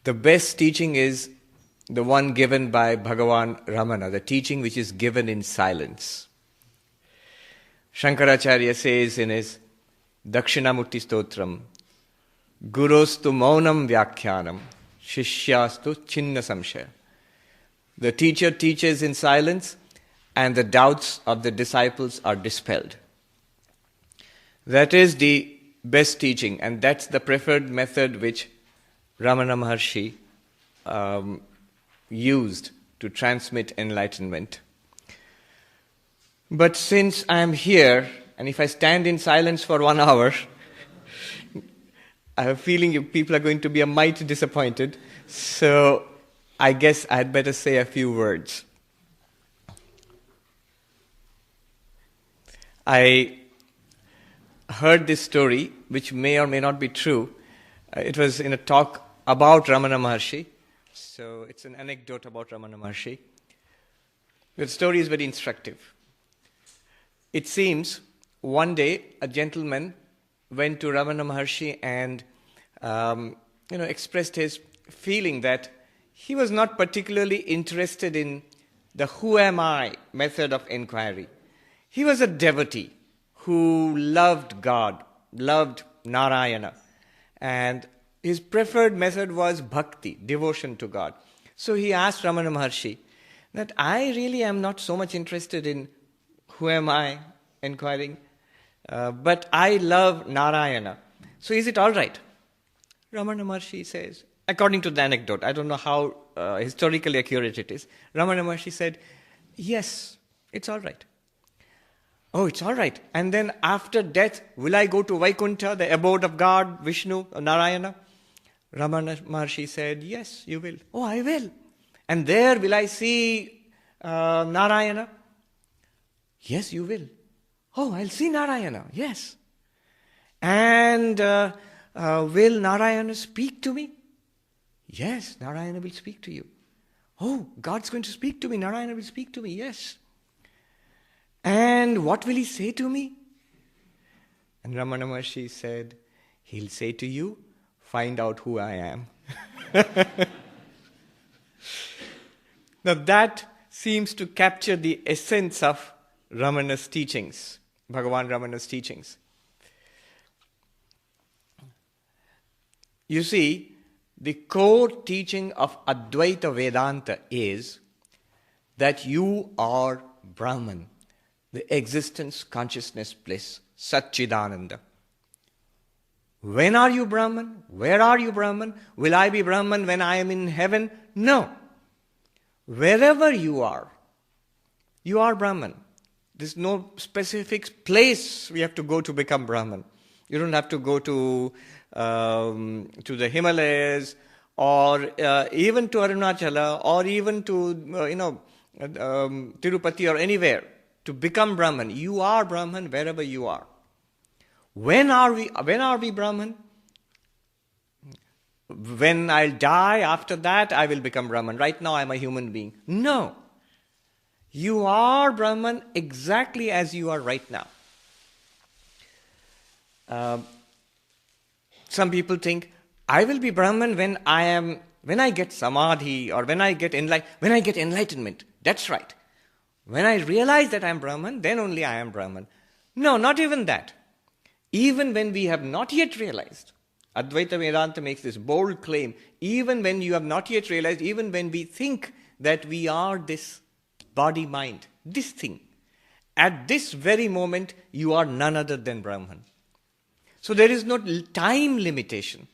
The best teaching is the one given by Bhagwana Ramana, the teaching which is given in silence. Shankaracharya says in his Dakshinamurti Stotram, Gurostu maunam vyakhyanam, shishyastu chinna samshaya. The teacher teaches in silence and the doubts of the disciples are dispelled. That is the best teaching, and that's the preferred method which Ramana Maharshi used to transmit enlightenment. But since I am here, and if I stand in silence for 1 hour, I have a feeling you people are going to be a mite disappointed, so I guess I had better say a few words. I heard this story, which may or may not be true. It was in a talk about Ramana Maharshi. So it's an anecdote about Ramana Maharshi. The story is very instructive. It seems one day a gentleman went to Ramana Maharshi and expressed his feeling that he was not particularly interested in the who am I method of inquiry. He was a devotee who loved God, loved Narayana, and his preferred method was bhakti, devotion to God. So he asked Ramana Maharshi that I really am not so much interested in who am I inquiring, but I love Narayana. So is it all right? Ramana Maharshi says, according to the anecdote, I don't know how historically accurate it is, Ramana Maharshi said, yes, it's all right. Oh, it's all right. And then after death, will I go to Vaikuntha, the abode of God, Vishnu, or Narayana? Ramana Maharshi said, yes, you will. Oh, I will. And there will I see Narayana? Yes, you will. Oh, I'll see Narayana. Yes. And will Narayana speak to me? Yes, Narayana will speak to you. Oh, God's going to speak to me. Narayana will speak to me. Yes. And what will he say to me? And Ramana Maharshi said, he'll say to you, find out who I am. Now that seems to capture the essence of Ramana's teachings, Bhagwan Ramana's teachings. You see, the core teaching of Advaita Vedanta is that you are Brahman, the existence, consciousness, bliss, Satchidananda. When are you Brahman? Where are you Brahman? Will I be Brahman when I am in heaven? No. Wherever you are Brahman. There's no specific place we have to go to become Brahman. You don't have to go to the Himalayas or even to Arunachala or even to Tirupati or anywhere to become Brahman. You are Brahman wherever you are. When are we Brahman? When I'll die, after that I will become Brahman. Right now I'm a human being. No. You are Brahman exactly as you are right now. Some people think, I will be Brahman when I get samadhi or when I get enlightenment. That's right. When I realize that I am Brahman, then only I am Brahman. No, not even that. Even when we have not yet realized, Advaita Vedanta makes this bold claim, even when you have not yet realized, even when we think that we are this body-mind, this thing, at this very moment, you are none other than Brahman. So there is no time limitation.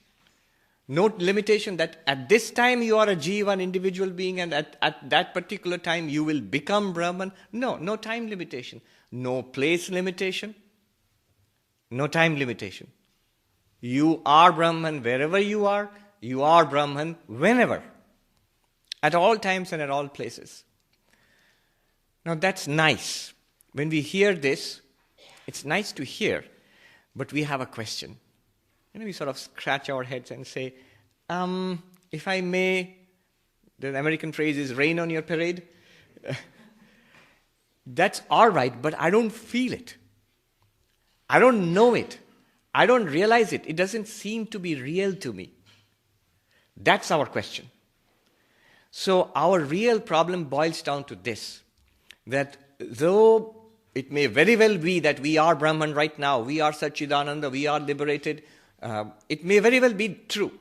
No limitation that at this time you are a jiva, an individual being, and at that particular time you will become Brahman. No time limitation. No place limitation. No time limitation. You are Brahman wherever you are Brahman whenever. At all times and at all places. Now that's nice. When we hear this, it's nice to hear, but we have a question. We sort of scratch our heads and say, if I may, the American phrase is rain on your parade. That's all right, but I don't feel it. I don't know it. I don't realize it. It doesn't seem to be real to me. That's our question. So our real problem boils down to this, that though it may very well be that we are Brahman right now, we are Satchidananda, we are liberated, it may very well be true.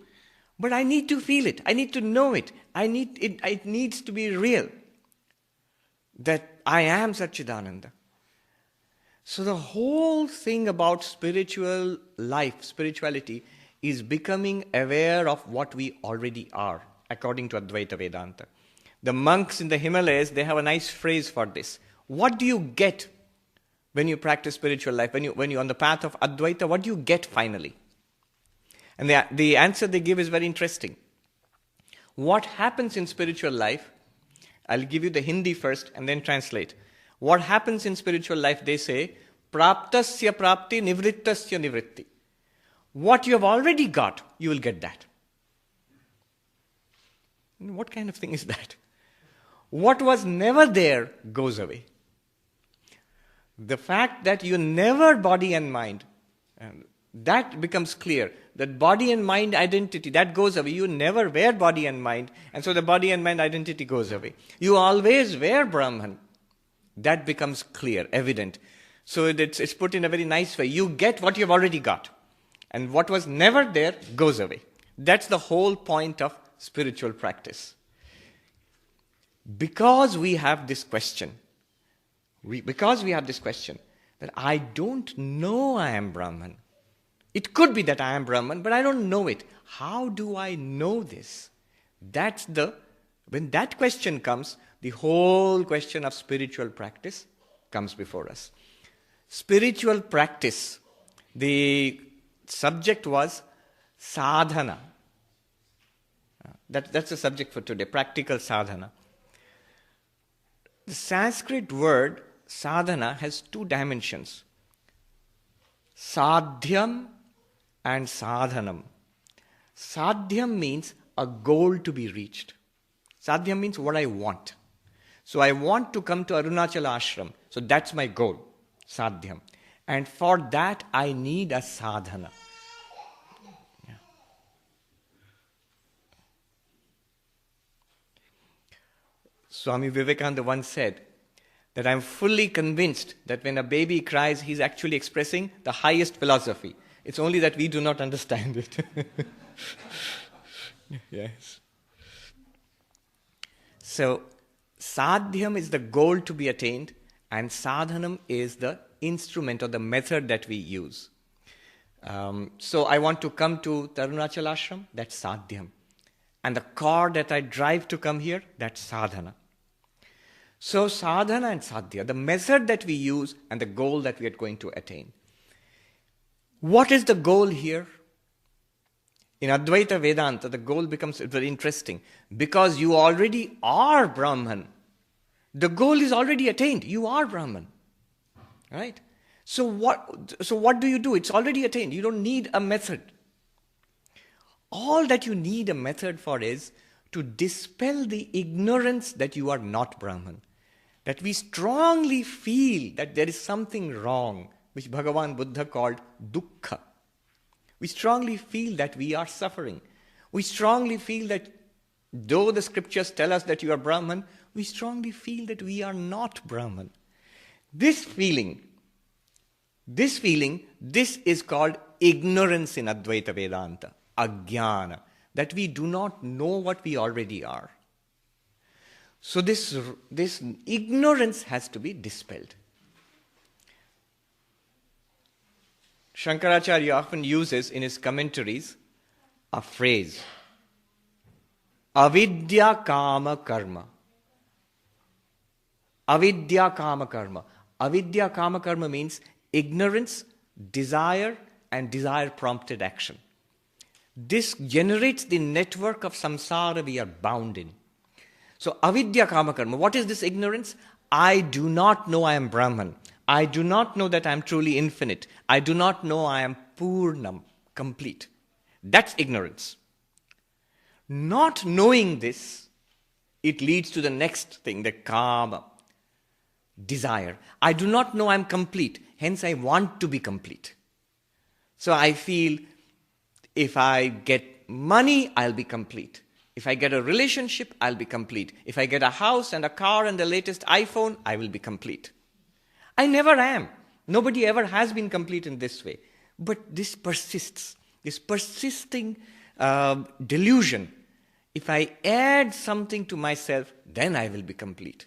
But I need to feel it, I need to know it, it needs to be real, that I am Satchidananda. So the whole thing about spiritual life, spirituality, is becoming aware of what we already are, according to Advaita Vedanta. The monks in the Himalayas, they have a nice phrase for this. What do you get when you practice spiritual life? When you're on the path of Advaita, what do you get finally? And the answer they give is very interesting. What happens in spiritual life, I'll give you the Hindi first and then translate. What happens in spiritual life, they say, praptasya prapti nivrittasya nivritti. What you have already got, you will get that. What kind of thing is that? What was never there goes away. The fact that you never body and mind, that becomes clear. That body and mind identity, that goes away. You never were body and mind, and so the body and mind identity goes away. You always were Brahman. That becomes clear, evident. So it's put in a very nice way. You get what you've already got. And what was never there goes away. That's the whole point of spiritual practice. Because we have this question, that I don't know I am Brahman. It could be that I am Brahman, but I don't know it. How do I know this? When that question comes, the whole question of spiritual practice comes before us. Spiritual practice, the subject was sadhana. That's the subject for today, practical sadhana. The Sanskrit word sadhana has two dimensions, sadhyam and sadhanam. Sadhyam means a goal to be reached. Sadhyam means what I want. So I want to come to Arunachala ashram. So that's my goal, sadhyam. And for that I need a sadhana. Yeah. Swami Vivekananda once said that I'm fully convinced that when a baby cries, he's actually expressing the highest philosophy. It's only that we do not understand it. Yes. So, sadhyam is the goal to be attained, and sadhanam is the instrument or the method that we use. So I want to come to Arunachala ashram, that's sadhyam. And the car that I drive to come here, that's sadhana. So sadhana and sadhya, the method that we use and the goal that we are going to attain. What is the goal here? In Advaita Vedanta, the goal becomes very interesting. Because you already are Brahman. The goal is already attained. You are Brahman. Right? So what do you do? It's already attained. You don't need a method. All that you need a method for is to dispel the ignorance that you are not Brahman. That we strongly feel that there is something wrong, which Bhagavan Buddha called dukkha. We strongly feel that we are suffering. We strongly feel that though the scriptures tell us that you are Brahman, we strongly feel that we are not Brahman. This feeling, this is called ignorance in Advaita Vedanta, ajnana, that we do not know what we already are. So this ignorance has to be dispelled. Shankaracharya often uses in his commentaries a phrase, avidya kama karma. Avidya kama karma. Avidya kama karma means ignorance, desire, and desire-prompted action. This generates the network of samsara we are bound in. So avidya kama karma, what is this ignorance? I do not know I am Brahman. I do not know that I am truly infinite. I do not know I am Purnam, complete. That's ignorance. Not knowing this, it leads to the next thing, the kama, desire. I do not know I am complete, hence I want to be complete. So I feel if I get money, I'll be complete. If I get a relationship, I'll be complete. If I get a house and a car and the latest iPhone, I will be complete. I never am. Nobody ever has been complete in this way. But this persists, this persisting delusion. If I add something to myself, then I will be complete.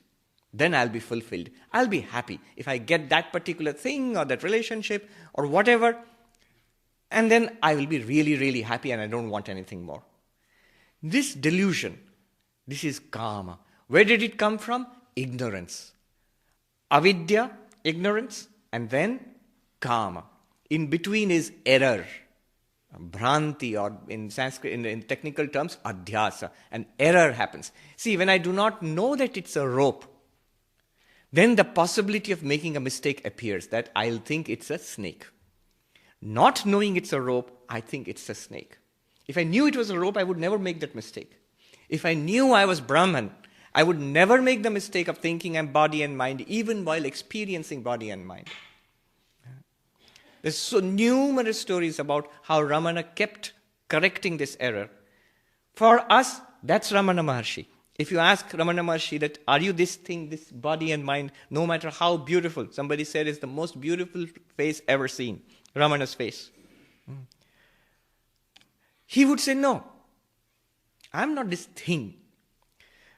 Then I'll be fulfilled. I'll be happy if I get that particular thing or that relationship or whatever. And then I will be really, really happy and I don't want anything more. This delusion, this is kama. Where did it come from? Ignorance. Avidya, ignorance, and then kama. In between is error. Bhranti, or in Sanskrit, in technical terms, adhyasa. An error happens. See, when I do not know that it's a rope, then the possibility of making a mistake appears, that I'll think it's a snake. Not knowing it's a rope, I think it's a snake. If I knew it was a rope, I would never make that mistake. If I knew I was Brahman, I would never make the mistake of thinking I'm body and mind, even while experiencing body and mind. There's so numerous stories about how Ramana kept correcting this error. For us, that's Ramana Maharshi. If you ask Ramana Maharshi that, are you this thing, this body and mind, no matter how beautiful, somebody said it's the most beautiful face ever seen, Ramana's face. He would say, no, I'm not this thing.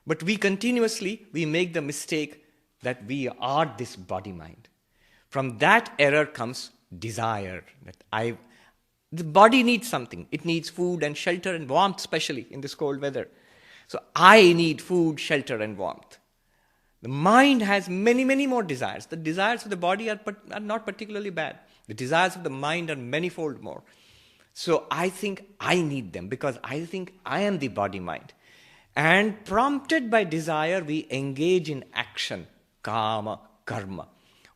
But we make the mistake that we are this body-mind. From that error comes desire. The body needs something. It needs food and shelter and warmth, especially in this cold weather. So I need food, shelter and warmth. The mind has many, many more desires. The desires of the body are not particularly bad. The desires of the mind are manifold more. So I think I need them because I think I am the body-mind. And prompted by desire, we engage in action, kama, karma.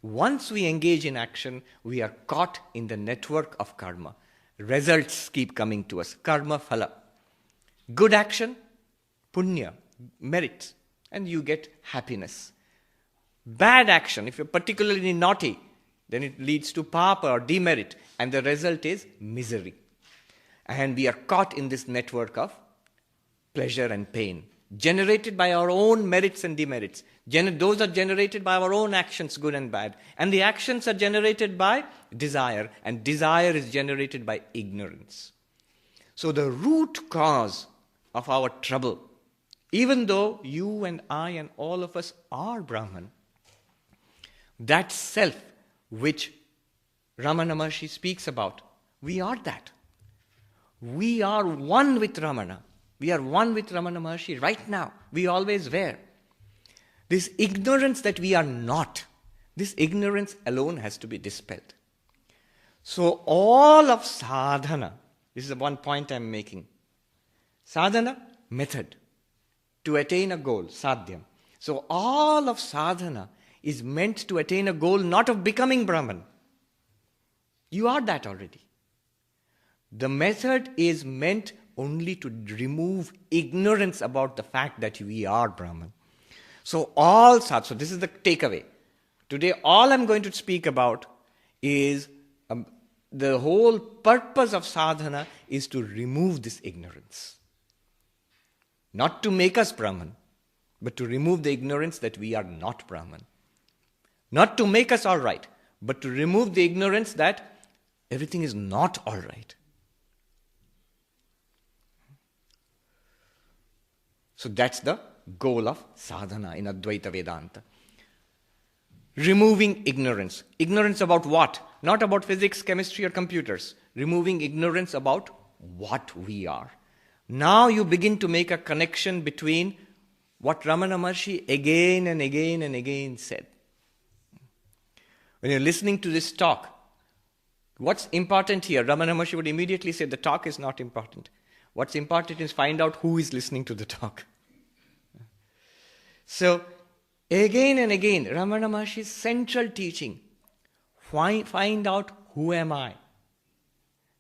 Once we engage in action, we are caught in the network of karma. Results keep coming to us. Karma phala. Good action, punya, merit, and you get happiness. Bad action, if you're particularly naughty, then it leads to papa or demerit, and the result is misery. And we are caught in this network of pleasure and pain, generated by our own merits and demerits. Those are generated by our own actions, good and bad. And the actions are generated by desire, and desire is generated by ignorance. So the root cause of our trouble, even though you and I and all of us are Brahman, that self which Ramana Maharshi speaks about, we are that. We are one with Ramana. We are one with Ramana Maharshi right now. We always were. This ignorance that we are not, this ignorance alone has to be dispelled. So all of sadhana, this is the one point I'm making. Sadhana, method to attain a goal, sadhyam. So all of sadhana is meant to attain a goal not of becoming Brahman. You are that already. The method is meant only to remove ignorance about the fact that we are Brahman. So this is the takeaway. Today all I'm going to speak about is the whole purpose of sadhana is to remove this ignorance. Not to make us Brahman, but to remove the ignorance that we are not Brahman. Not to make us all right, but to remove the ignorance that everything is not all right. So that's the goal of sadhana in Advaita Vedanta. Removing ignorance. Ignorance about what? Not about physics, chemistry or computers. Removing ignorance about what we are. Now you begin to make a connection between what Ramana Maharshi again and again and again said. When you're listening to this talk, what's important here? Ramana Maharshi would immediately say the talk is not important. What's important is find out who is listening to the talk. So, again and again, Ramana Maharshi's central teaching, find out who am I,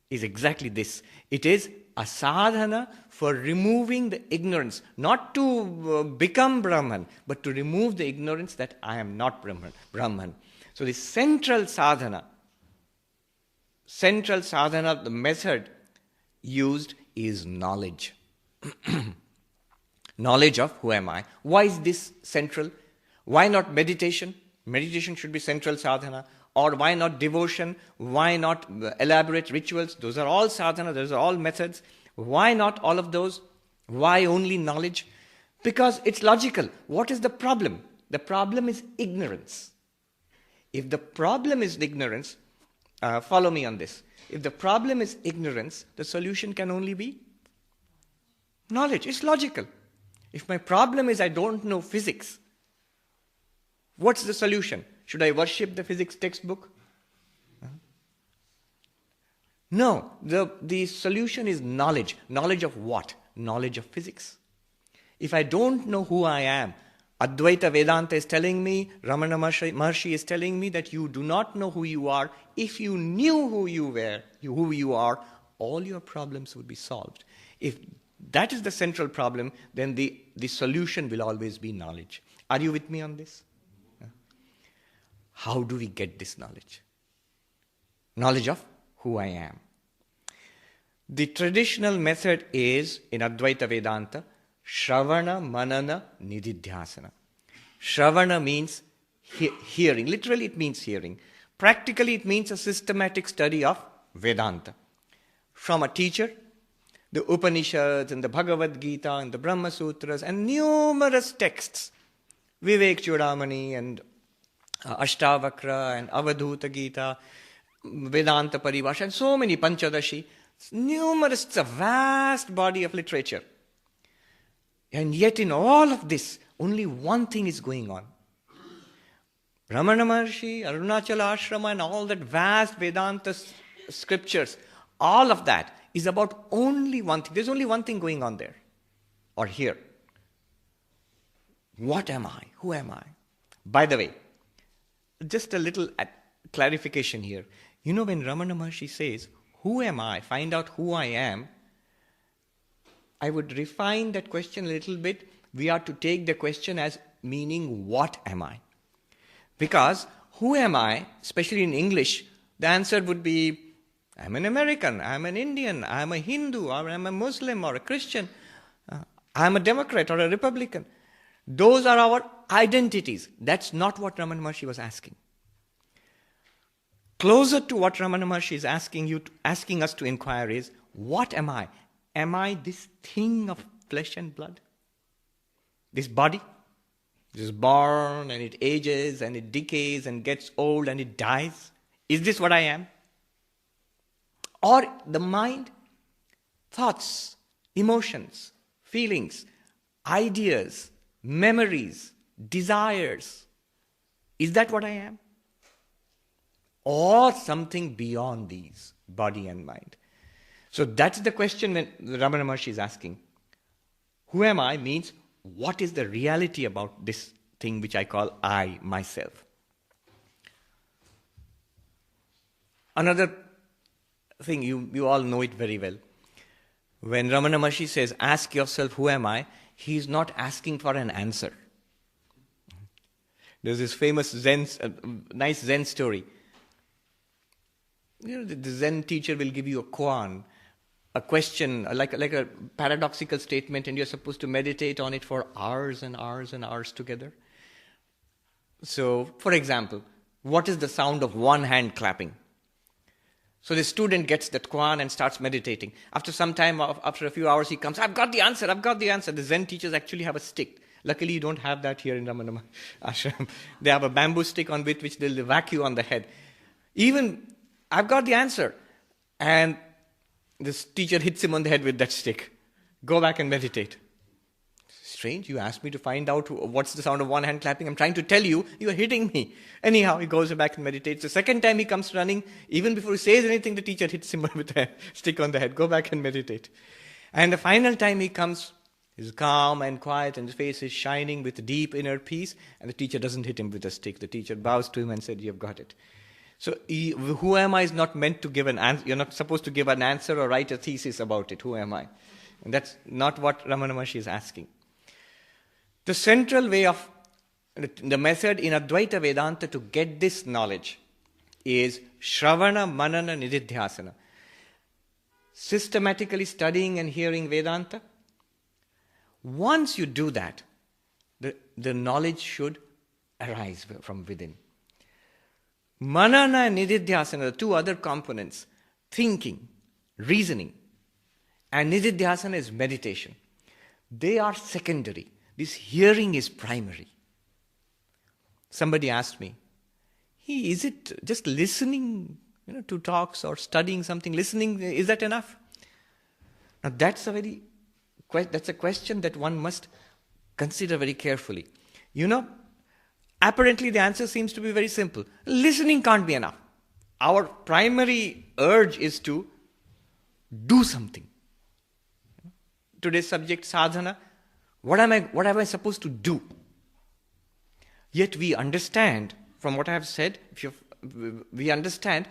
is exactly this. It is a sadhana for removing the ignorance, not to become Brahman, but to remove the ignorance that I am not Brahman. So the central sadhana, the method used is knowledge. Knowledge of who am I. Why is this central? Why not meditation? Meditation should be central sadhana. Or why not devotion? Why not elaborate rituals? Those are all sadhana, those are all methods. Why not all of those? Why only knowledge? Because it's logical. What is the problem? The problem is ignorance. If the problem is ignorance, follow me on this. If the problem is ignorance, the solution can only be knowledge. It's logical. If my problem is I don't know physics, what's the solution? Should I worship the physics textbook? No, the solution is knowledge. Knowledge of what? Knowledge of physics. If I don't know who I am, Advaita Vedanta is telling me, Ramana Maharshi is telling me that you do not know who you are. If you knew who you are, all your problems would be solved. If that is the central problem, then the solution will always be knowledge. Are you with me on this? How do we get this knowledge? Knowledge of who I am. The traditional method is, in Advaita Vedanta, Shravana, Manana, Nididhyasana. Shravana means hearing. Literally it means hearing. Practically it means a systematic study of Vedanta. From a teacher, the Upanishads and the Bhagavad Gita and the Brahma Sutras and numerous texts, Vivek Chudamani and Ashtavakra and Avadhuta Gita, Vedanta Paribhasha and so many, Panchadashi, numerous, it's a vast body of literature. And yet in all of this, only one thing is going on. Ramana Maharshi, Arunachala Ashrama and all that vast Vedanta scriptures, all of that is about only one thing. There's only one thing going on there or here. What am I? Who am I? By the way, just a little clarification here. You know, when Ramana Maharshi says, who am I? Find out who I am. I would refine that question a little bit. We are to take the question as meaning, what am I? Because who am I, especially in English, the answer would be, I'm an American, I'm an Indian, I'm a Hindu, or I'm a Muslim or a Christian, I'm a Democrat or a Republican. Those are our identities. That's not what Ramana Maharshi was asking. Closer to what Ramana Maharshi is asking us to inquire is, what am I? Am I this thing of flesh and blood? This body? It is born and it ages and it decays and gets old and it dies. Is this what I am? Or the mind, thoughts, emotions, feelings, ideas, memories, desires. Is that what I am? Or something beyond these, body and mind? So that's the question that Ramana Maharshi is asking. Who am I means, what is the reality about this thing which I call I, myself? Another thing, you all know it very well. When Ramana Maharshi says, ask yourself, who am I? He is not asking for an answer. There's this famous nice Zen story. You know, the Zen teacher will give you a koan, a question, like a paradoxical statement, and you're supposed to meditate on it for hours and hours and hours together. So, for example, what is the sound of one hand clapping? So the student gets that koan and starts meditating. After some time, after a few hours, he comes, I've got the answer. The Zen teachers actually have a stick. Luckily, you don't have that here in Ramana Ashram. They have a bamboo stick on which they'll whack you on the head. Even, I've got the answer. And this teacher hits him on the head with that stick. Go back and meditate. Strange, you asked me to find out what's the sound of one hand clapping. I'm trying to tell you, you are hitting me. Anyhow, he goes back and meditates. The second time he comes running, even before he says anything, the teacher hits him with a stick on the head. Go back and meditate. And the final time he comes, he's calm and quiet and his face is shining with deep inner peace, and the teacher doesn't hit him with a stick. The teacher bows to him and said, you've got it. So who am I is not meant to give an answer. You're not supposed to give an answer or write a thesis about it. Who am I? And that's not what Ramana Maharshi is asking. The central way of the method in Advaita Vedanta to get this knowledge is Shravana, Manana, Nididhyasana. systematically studying and hearing Vedanta. Once you do that, the knowledge should arise from within. Manana and nididhyasana, the two other components, thinking, reasoning, and nididhyasana is meditation. They are secondary. This hearing is primary. Somebody asked me, is it just listening, to talks or studying something, listening, is that enough? Now that's a question that one must consider very carefully. Apparently the answer seems to be very simple. Listening can't be enough. Our primary urge is to do something. Today's subject, sadhana, what am I supposed to do? Yet we understand, from what I have said, we understand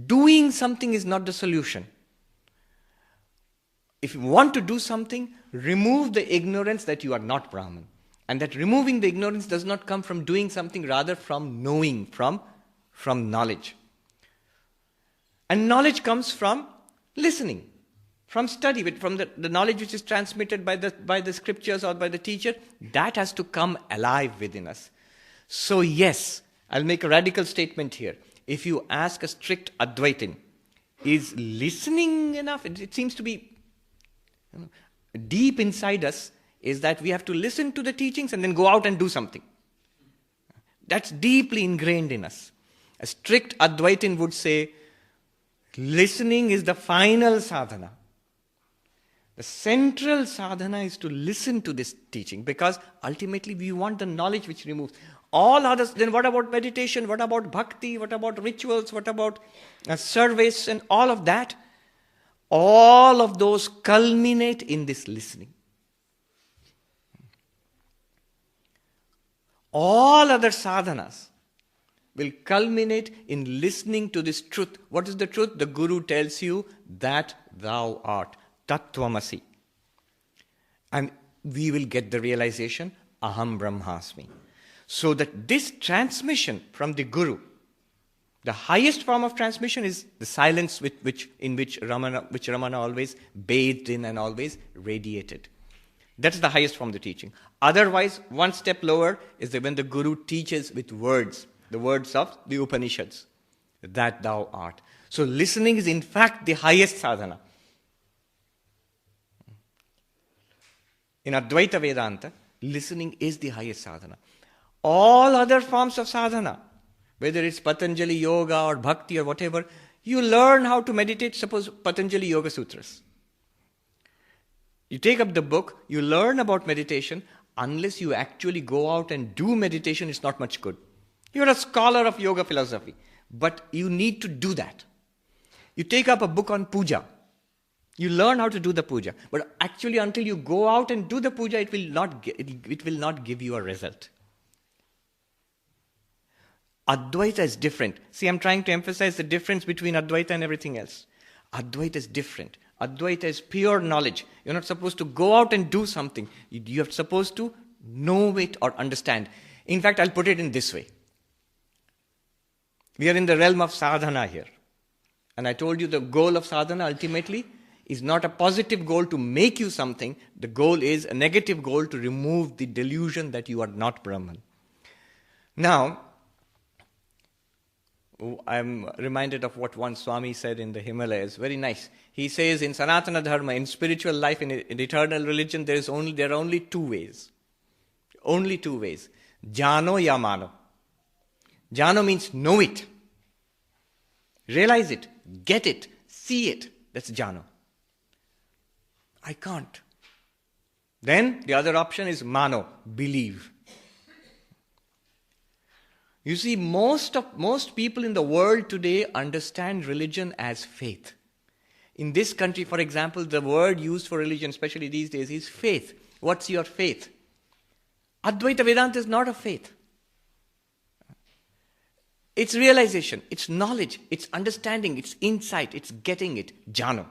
doing something is not the solution. If you want to do something, remove the ignorance that you are not Brahman. And that removing the ignorance does not come from doing something, rather from knowing, from knowledge. And knowledge comes from listening, from study, from the knowledge which is transmitted by the scriptures or by the teacher. That has to come alive within us. So yes, I'll make a radical statement here. If you ask a strict Advaitin, is listening enough? It seems to be deep inside us, is that we have to listen to the teachings and then go out and do something. That's deeply ingrained in us. A strict Advaitin would say, listening is the final sadhana. The central sadhana is to listen to this teaching, because ultimately we want the knowledge which removes all others. Then what about meditation? What about bhakti? What about rituals? What about service and all of that? All of those culminate in this listening. All other sadhanas will culminate in listening to this truth. What is the truth? The Guru tells you that thou art. Tattvamasi. And we will get the realization, Aham Brahmasmi. So that this transmission from the Guru, the highest form of transmission is the silence in which Ramana always bathed in and always radiated. That's the highest form of the teaching. Otherwise, one step lower is that when the Guru teaches with words, the words of the Upanishads, that thou art. So listening is in fact the highest sadhana. In Advaita Vedanta, listening is the highest sadhana. All other forms of sadhana, whether it's Patanjali Yoga or Bhakti or whatever, you learn how to meditate, suppose Patanjali Yoga Sutras. You take up the book, you learn about meditation. Unless you actually go out and do meditation, it's not much good. You're a scholar of yoga philosophy, but you need to do that. You take up a book on puja. You learn how to do the puja. But actually, until you go out and do the puja, it will not give you a result. Advaita is different. See, I'm trying to emphasize the difference between Advaita and everything else. Advaita is different. Advaita is pure knowledge. You're not supposed to go out and do something. You're supposed to know it or understand. In fact, I'll put it in this way. We are in the realm of sadhana here. And I told you the goal of sadhana ultimately is not a positive goal to make you something. The goal is a negative goal to remove the delusion that you are not Brahman. Now, I'm reminded of what one Swami said in the Himalayas. Very nice. He says in Sanatana Dharma, in spiritual life, in eternal religion, there are only two ways. Only two ways. Jano ya mano. Jano means know it. Realize it. Get it. See it. That's jano. I can't. Then the other option is mano. Believe. You see, most people in the world today understand religion as faith. In this country, for example, the word used for religion, especially these days, is faith. What's your faith? Advaita Vedanta is not a faith. It's realization, it's knowledge, it's understanding, it's insight, it's getting it, jhana.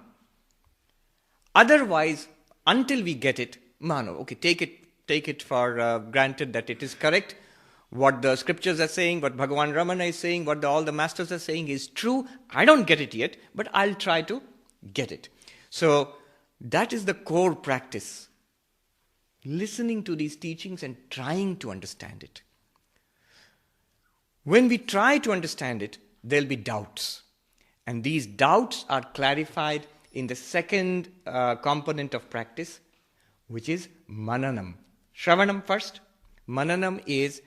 Otherwise, until we get it, mano. Okay, take it for granted that it is correct. What the scriptures are saying, what Bhagwana Ramana is saying, what all the masters are saying is true. I don't get it yet, but I'll try to get it. So that is the core practice. Listening to these teachings and trying to understand it. When we try to understand it, there'll be doubts. And these doubts are clarified in the second component of practice, which is mananam. Shravanam first. Mananam is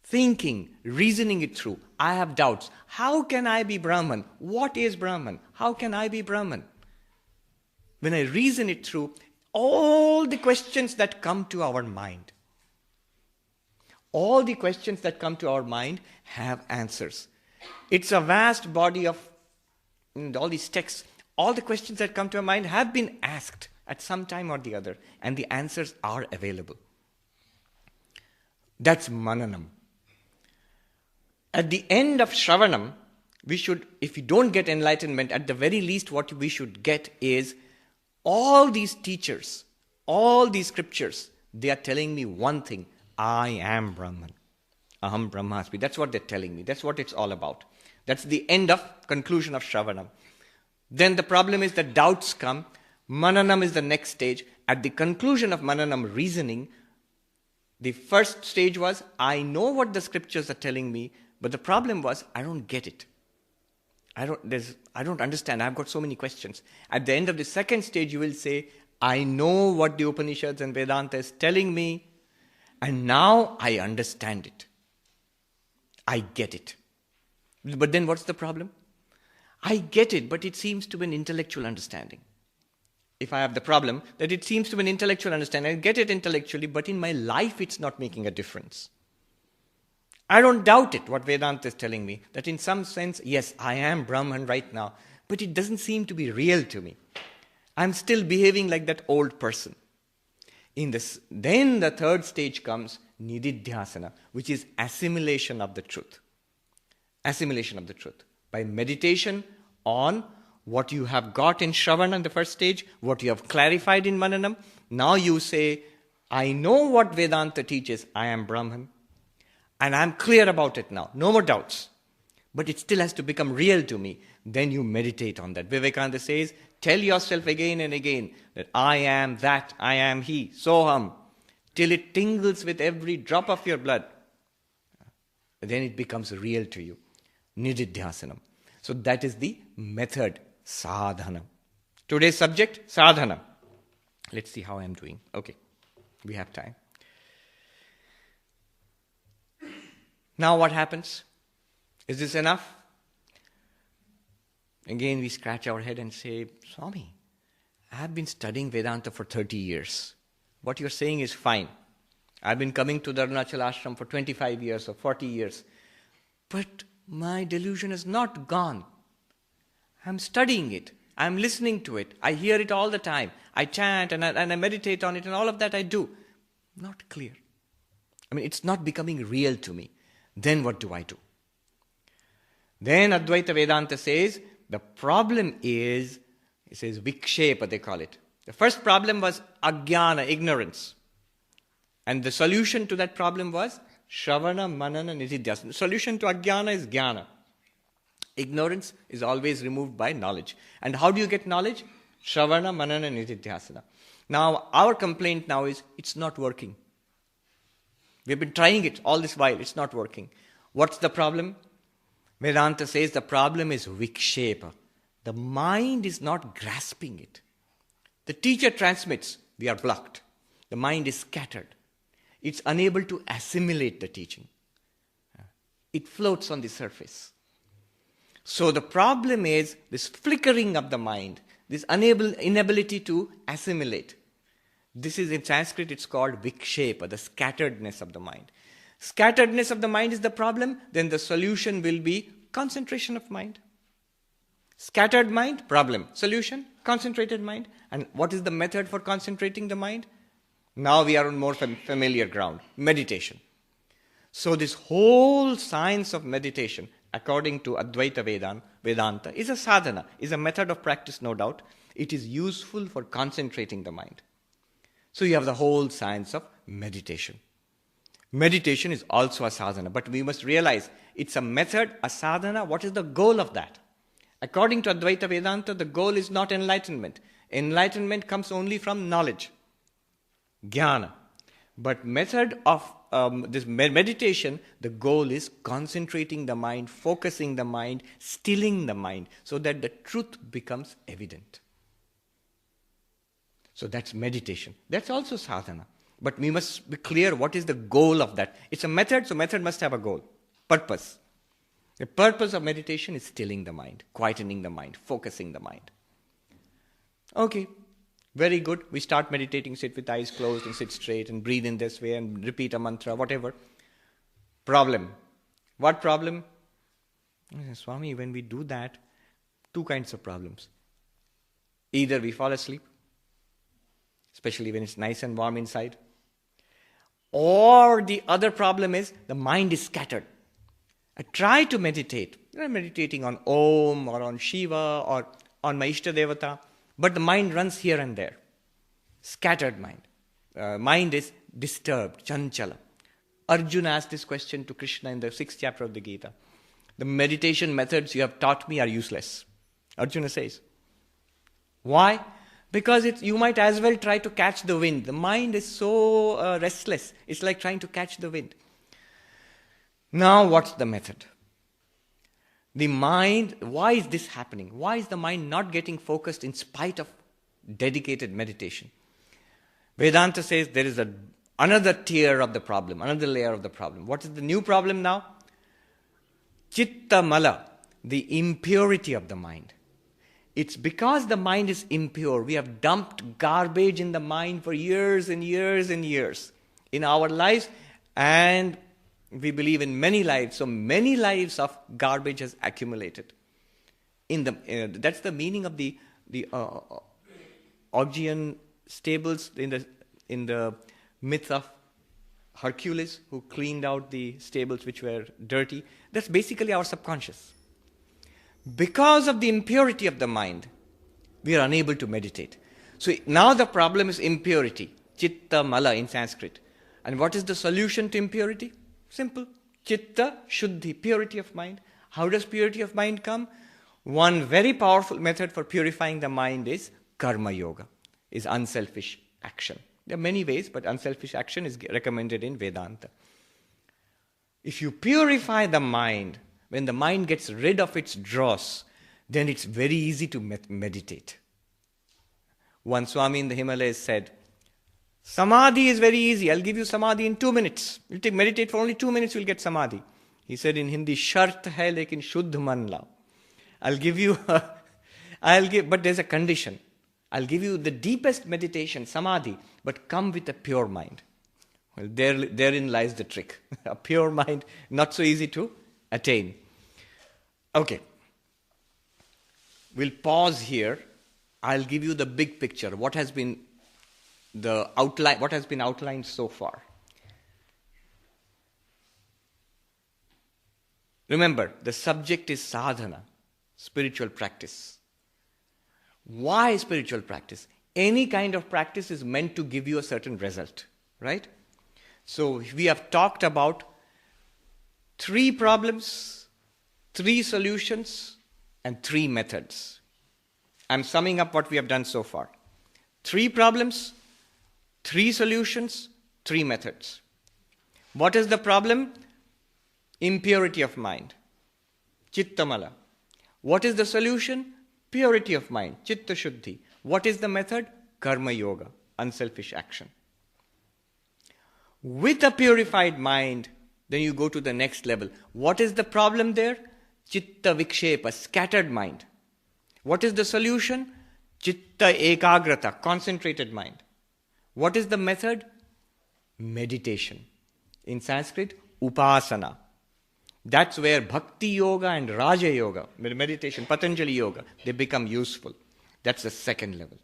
thinking, reasoning it through. I have doubts. How can I be Brahman? What is Brahman? How can I be Brahman? When I reason it through, all the questions that come to our mind, all the questions that come to our mind have answers. It's a vast body of all these texts. All the questions that come to our mind have been asked at some time or the other, and the answers are available. That's mananam. At the end of Shravanam, we should, if we don't get enlightenment, at the very least what we should get is all these teachers, all these scriptures, they are telling me one thing: I am Brahman. Aham Brahmasmi. That's what they're telling me. That's what it's all about. That's the end of conclusion of Shravanam. Then the problem is that doubts come. Mananam is the next stage. At the conclusion of Mananam, reasoning, the first stage was, I know what the scriptures are telling me, but the problem was, I don't get it. I don't understand. I've got so many questions. At the end of the second stage, you will say, I know what the Upanishads and Vedanta is telling me, and now I understand it. I get it. But then what's the problem? I get it, but it seems to be an intellectual understanding. If I have the problem that it seems to be an intellectual understanding, I get it intellectually, but in my life it's not making a difference. I don't doubt it, what Vedanta is telling me, that in some sense, yes, I am Brahman right now, but it doesn't seem to be real to me. I'm still behaving like that old person. Then the third stage comes, nididhyasana, which is assimilation of the truth. Assimilation of the truth. By meditation on what you have got in Shravana in the first stage, what you have clarified in Mananam, now you say, I know what Vedanta teaches, I am Brahman, and I'm clear about it now, no more doubts. But it still has to become real to me. Then you meditate on that. Vivekananda says, tell yourself again and again that I am that, I am he, soham, till it tingles with every drop of your blood. Then it becomes real to you. Nididhyasanam. So that is the method, sadhana. Today's subject, sadhana. Let's see how I am doing. Okay, we have time. Now what happens? Is this enough? Again, we scratch our head and say, Swami, I have been studying Vedanta for 30 years. What you're saying is fine. I've been coming to the arunachala ashram for 25 years or 40 years. But my delusion is not gone. I'm studying it. I'm listening to it. I hear it all the time. I chant and I meditate on it, and all of that I do. Not clear. It's not becoming real to me. Then what do I do? Then Advaita Vedanta says, the problem is, it says vikshepa, they call it. The first problem was ajnana, ignorance. And the solution to that problem was Shravana, Manana, Nididhyasana. The solution to ajnana is jnana. Ignorance is always removed by knowledge. And how do you get knowledge? Shravana, Manana, Nididhyasana. Now, our complaint now is, it's not working. We've been trying it all this while, it's not working. What's the problem? Vedanta says the problem is vikshepa. The mind is not grasping it. The teacher transmits, we are blocked. The mind is scattered. It's unable to assimilate the teaching. It floats on the surface. So the problem is this flickering of the mind, this inability to assimilate. This is in Sanskrit, it's called vikshepa, the scatteredness of the mind. Scatteredness of the mind is the problem, then the solution will be concentration of mind. Scattered mind, problem. Solution, concentrated mind. And what is the method for concentrating the mind? Now we are on more familiar ground, meditation. So this whole science of meditation, according to Advaita Vedanta, is a sadhana, is a method of practice, no doubt. It is useful for concentrating the mind. So you have the whole science of meditation. Meditation is also a sadhana, but we must realize it's a method, a sadhana. What is the goal of that? According to Advaita Vedanta, the goal is not enlightenment. Enlightenment comes only from knowledge, jnana. But method of this meditation, the goal is concentrating the mind, focusing the mind, stilling the mind, so that the truth becomes evident. So that's meditation. That's also sadhana. But we must be clear what is the goal of that. It's a method, so method must have a goal, purpose. The purpose of meditation is stilling the mind, quietening the mind, focusing the mind. Okay, very good. We start meditating, sit with eyes closed and sit straight and breathe in this way and repeat a mantra, whatever. Problem. What problem? Swami, when we do that, two kinds of problems. Either we fall asleep, especially when it's nice and warm inside, or the other problem is the mind is scattered. I try to meditate. I'm meditating on Om or on Shiva or on my Ishta Devata, but the mind runs here and there. Scattered mind. Mind is disturbed, chanchala. Arjuna asked this question to Krishna in the 6th chapter of the Gita. The meditation methods you have taught me are useless. Arjuna says. Why? Because you might as well try to catch the wind. The mind is so restless. It's like trying to catch the wind. Now what's the method? The mind, why is this happening? Why is the mind not getting focused in spite of dedicated meditation? Vedanta says there is another tier of the problem, another layer of the problem. What is the new problem now? Chitta mala, the impurity of the mind. It's because the mind is impure. We have dumped garbage in the mind for years and years and years in our lives, and we believe in many lives. So many lives of garbage has accumulated. That's the meaning of the Augean stables in the myth of Hercules, who cleaned out the stables which were dirty. That's basically our subconscious. Because of the impurity of the mind, we are unable to meditate. So now the problem is impurity, chitta mala in Sanskrit. And what is the solution to impurity? Simple. Chitta shuddhi, purity of mind. How does purity of mind come? One very powerful method for purifying the mind is karma yoga, is unselfish action. There are many ways, but unselfish action is recommended in Vedanta. If you purify the mind, when the mind gets rid of its dross, then it's very easy to meditate. One Swami in the Himalayas said, Samadhi is very easy. I'll give you Samadhi in 2 minutes. You meditate for only 2 minutes, you'll get Samadhi. He said in Hindi, Shart hai lekin shuddh man lao. But there's a condition. I'll give you the deepest meditation, Samadhi, but come with a pure mind. Well, therein lies the trick. A pure mind, not so easy to attain. Okay. We'll pause here. I'll give you the big picture. What has been outlined so far. Remember, the subject is sadhana, spiritual practice. Why spiritual practice? Any kind of practice is meant to give you a certain result, right? So we have talked about 3 problems, 3 solutions, and 3 methods. I'm summing up what we have done so far. 3 problems, 3 solutions, 3 methods. What is the problem? Impurity of mind, chittamala. What is the solution? Purity of mind, chitta shuddhi. What is the method? Karma yoga, unselfish action. With a purified mind, then you go to the next level. What is the problem there? Chitta vikshepa, scattered mind. What is the solution? Chitta ekagrata, concentrated mind. What is the method? Meditation. In Sanskrit, upasana. That's where bhakti yoga and raja yoga, meditation, Patanjali yoga, they become useful. That's the second level.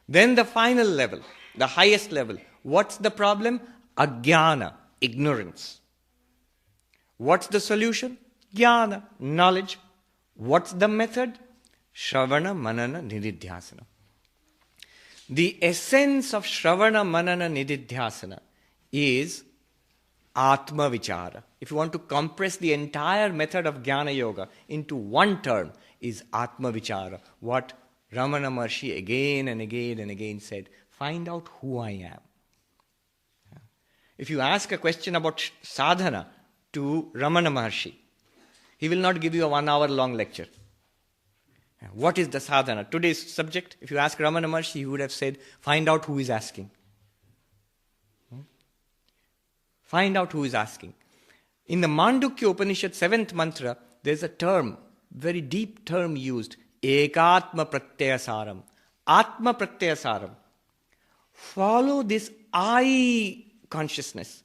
Then the final level, the highest level. What's the problem? Ajnana, ignorance. What's the solution? Jnana, knowledge. What's the method? Shravana, Manana, Nididhyasana. The essence of Shravana, Manana, Nididhyasana is Atma Vichara. If you want to compress the entire method of Jnana Yoga into one term, is Atma Vichara. What Ramana Maharshi again and again and again said, find out who I am. If you ask a question about sadhana to Ramana Maharshi, he will not give you a 1 hour long lecture. What is the sadhana? Today's subject, if you ask Ramana Maharshi, he would have said, find out who is asking. Find out who is asking. In the Mandukya Upanishad 7th mantra, there's a term, very deep term used, Ekatma Pratyasaram. Atma Pratyasaram. Follow this I consciousness.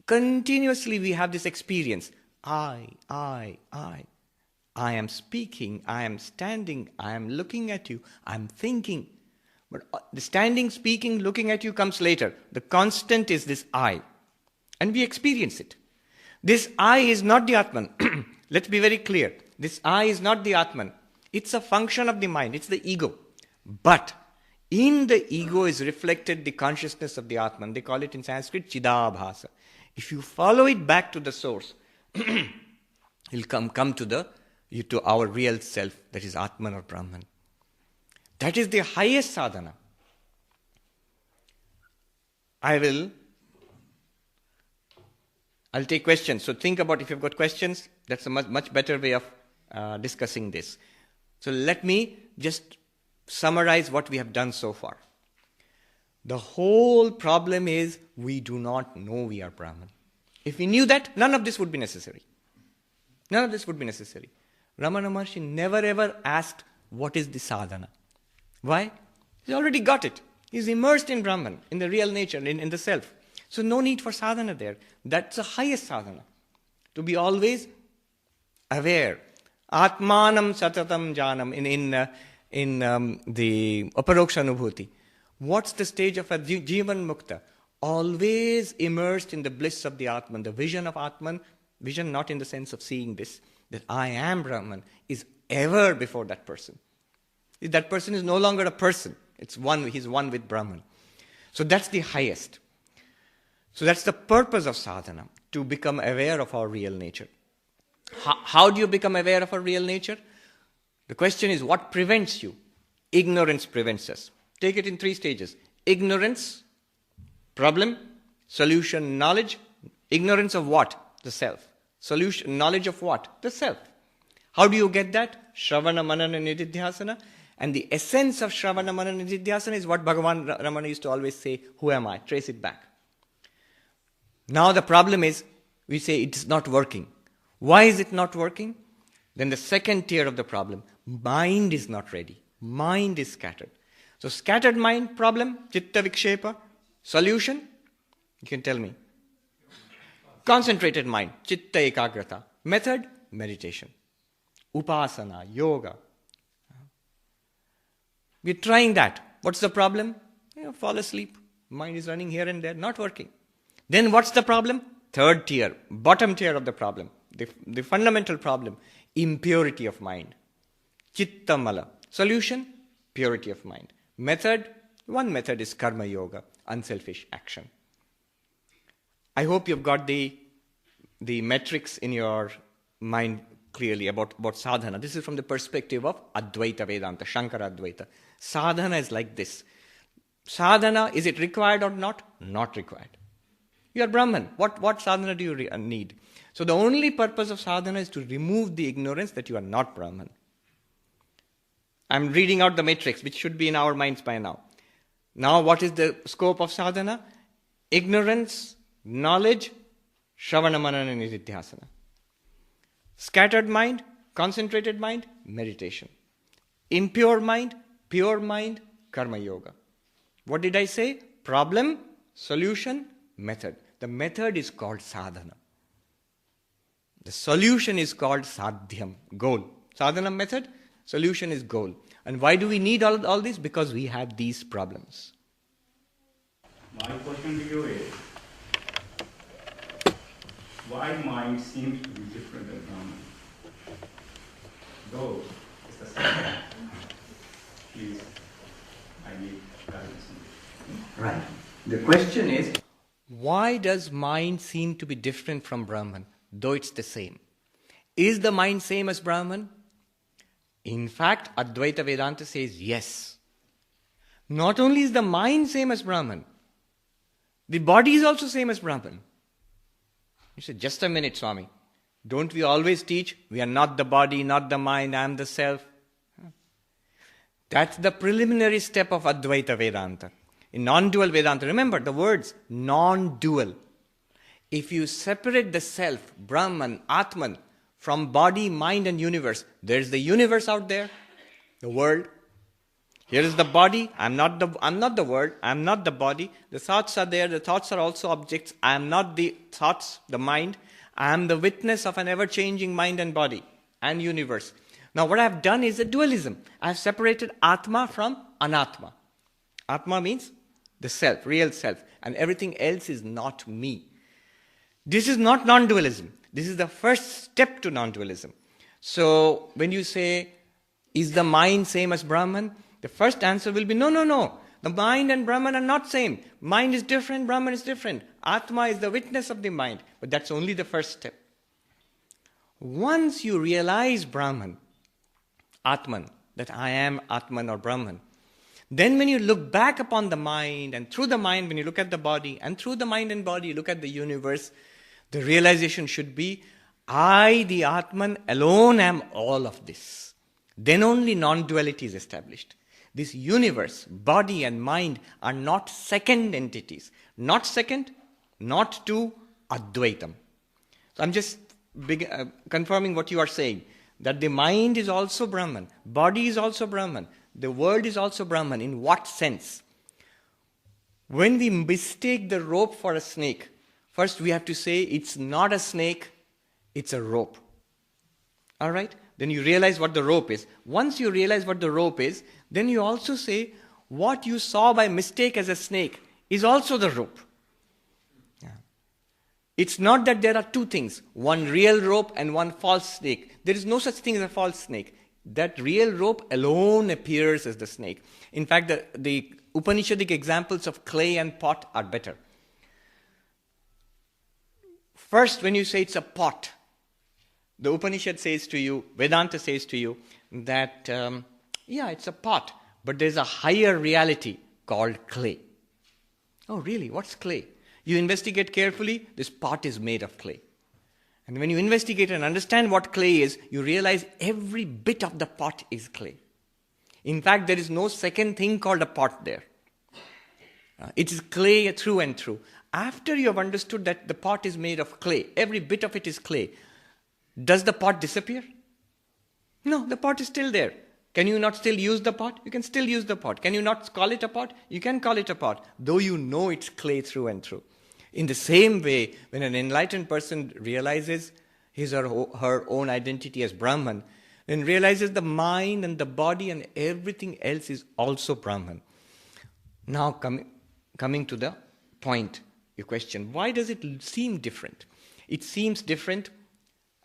Continuously we have this experience. I. I am speaking, I am standing, I am looking at you, I am thinking. But the standing, speaking, looking at you comes later. The constant is this I. And we experience it. This I is not the Atman. Let's be very clear. This I is not the Atman. It's a function of the mind. It's the ego. But in the ego is reflected the consciousness of the Atman. They call it in Sanskrit Chidabhasa. If you follow it back to the source, you'll come to our real self, that is Atman or Brahman. That is the highest sadhana. I'll take questions. So think about if you've got questions, that's a much better way of discussing this. So let me just summarize what we have done so far. The whole problem is we do not know we are Brahman. If we knew that, none of this would be necessary. None of this would be necessary. Ramana Maharshi never ever asked, what is the sadhana? Why? He's already got it. He's immersed in Brahman, in the real nature, in the self. So no need for sadhana there. That's the highest sadhana. To be always aware. Atmanam satatam janam in the Aparoksha Anubhuti. What's the stage of a Jivan Mukta? Always immersed in the bliss of the Atman, the vision of Atman, vision not in the sense of seeing this, that I am Brahman, is ever before that person. That person is no longer a person. He's one with Brahman. So that's the highest. So that's the purpose of sadhana, to become aware of our real nature. How do you become aware of our real nature? The question is, what prevents you? Ignorance prevents us. Take it in 3 stages. Ignorance, problem, solution, knowledge. Ignorance of what? The self. Solution, knowledge of what? The self. How do you get that? Shravana, Manana, Nididhyasana. And the essence of Shravana, Manana, Nididhyasana is what Bhagwana Ramana used to always say, who am I? Trace it back. Now the problem is, we say it is not working. Why is it not working? Then the second tier of the problem, mind is not ready. Mind is scattered. So scattered mind, problem, chitta vikshepa. Solution, you can tell me. Concentrated mind, chitta ekagrata. Method, meditation. Upasana, yoga. We're trying that. What's the problem? Fall asleep. Mind is running here and there, not working. Then what's the problem? Third tier, bottom tier of the problem. The fundamental problem, impurity of mind. Chitta mala. Solution, purity of mind. Method, one method is karma yoga, unselfish action. I hope you've got the metrics in your mind clearly about sadhana. This is from the perspective of Advaita Vedanta, Shankara Advaita. Sadhana is like this. Sadhana, is it required or not? Not required. You are Brahman. What sadhana do you need? So the only purpose of sadhana is to remove the ignorance that you are not Brahman. I'm reading out the matrix, which should be in our minds by now. Now, what is the scope of sadhana? Ignorance, knowledge, Shravana, Manana, Nididhyasana. Scattered mind, concentrated mind, meditation. Impure mind, pure mind, karma yoga. What did I say? Problem, solution, method. The method is called sadhana. The solution is called sadhyam, goal. Sadhana method, solution is goal. And why do we need all this? Because we have these problems. My question to you is, why mind seems to be different than Brahman? Though it's the same. Please, I need guidance. Right. The question is, why does mind seem to be different from Brahman, though it's the same? Is the mind same as Brahman? In fact, Advaita Vedanta says yes. Not only is the mind same as Brahman, the body is also same as Brahman. You say, just a minute, Swami. Don't we always teach, we are not the body, not the mind, I am the self? That's the preliminary step of Advaita Vedanta. In non-dual Vedanta, remember the words, non-dual. If you separate the self, Brahman, Atman, from body, mind and universe, there's the universe out there, the world. Here is the body, I'm not the world, I'm not the body. The thoughts are there, the thoughts are also objects. I am not the thoughts, the mind. I am the witness of an ever-changing mind and body and universe. Now what I have done is a dualism. I have separated Atma from Anatma. Atma means the self, real self, and everything else is not me. This is not non-dualism. This is the first step to non-dualism. So when you say, is the mind same as Brahman? The first answer will be, no. The mind and Brahman are not same. Mind is different, Brahman is different. Atma is the witness of the mind. But that's only the first step. Once you realize Brahman, Atman, that I am Atman or Brahman, then when you look back upon the mind, and through the mind when you look at the body, and through the mind and body you look at the universe, the realization should be, I, the Atman, alone am all of this. Then only non-duality is established. This universe, body and mind are not second entities. Not second, not two, Advaitam. So I'm just confirming what you are saying, that the mind is also Brahman, body is also Brahman, the world is also Brahman. In what sense? When we mistake the rope for a snake, first we have to say it's not a snake, it's a rope. All right? Then you realize what the rope is. Once you realize what the rope is, then you also say what you saw by mistake as a snake is also the rope. Yeah. It's not that there are two things, one real rope and one false snake. There is no such thing as a false snake. That real rope alone appears as the snake. In fact, the Upanishadic examples of clay and pot are better. First, when you say it's a pot, the Upanishad says to you, Vedanta says to you, that, it's a pot, but there's a higher reality called clay. Oh, really? What's clay? You investigate carefully, this pot is made of clay. And when you investigate and understand what clay is, you realize every bit of the pot is clay. In fact, there is no second thing called a pot there. It is clay through and through. After you have understood that the pot is made of clay, every bit of it is clay, does the pot disappear? No, the pot is still there. Can you not still use the pot? You can still use the pot. Can you not call it a pot? You can call it a pot, though you know it's clay through and through. In the same way, when an enlightened person realizes his or her own identity as Brahman, then realizes the mind and the body and everything else is also Brahman. Now coming to the point, your question, why does it seem different? It seems different.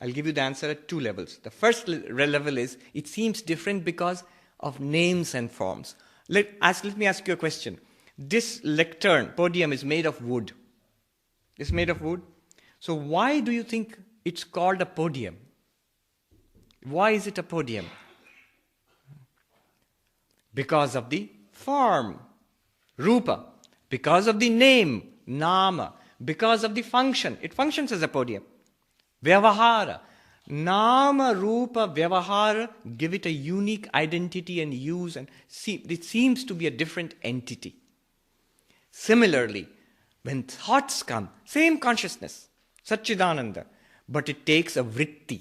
I'll give you the answer at two levels. The first level is, it seems different because of names and forms. Let me ask you a question. This lectern, podium, is made of wood. It's made of wood. So why do you think it's called a podium? Why is it a podium? Because of the form, rupa. Because of the name, nama. Because of the function. It functions as a podium. Vyavahara. Nama, rupa, vyavahara give it a unique identity and use, and it seems to be a different entity. Similarly, when thoughts come, same consciousness, Satchidananda, but it takes a vritti,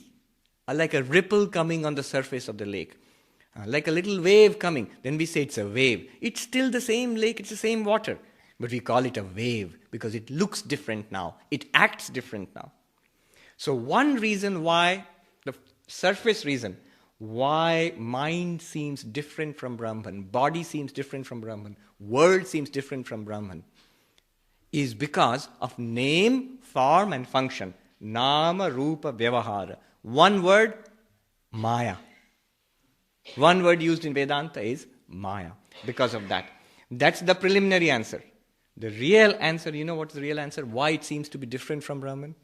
like a ripple coming on the surface of the lake, like a little wave coming, then we say it's a wave. It's still the same lake, it's the same water, but we call it a wave because it looks different now, it acts different now. So one reason why, the surface reason, why mind seems different from Brahman, body seems different from Brahman, world seems different from Brahman, is because of name, form and function. Nama, rupa, vyavahara. One word, maya. One word used in Vedanta is maya. Because of that. That's the preliminary answer. The real answer, you know what's the real answer? Why it seems to be different from Brahman?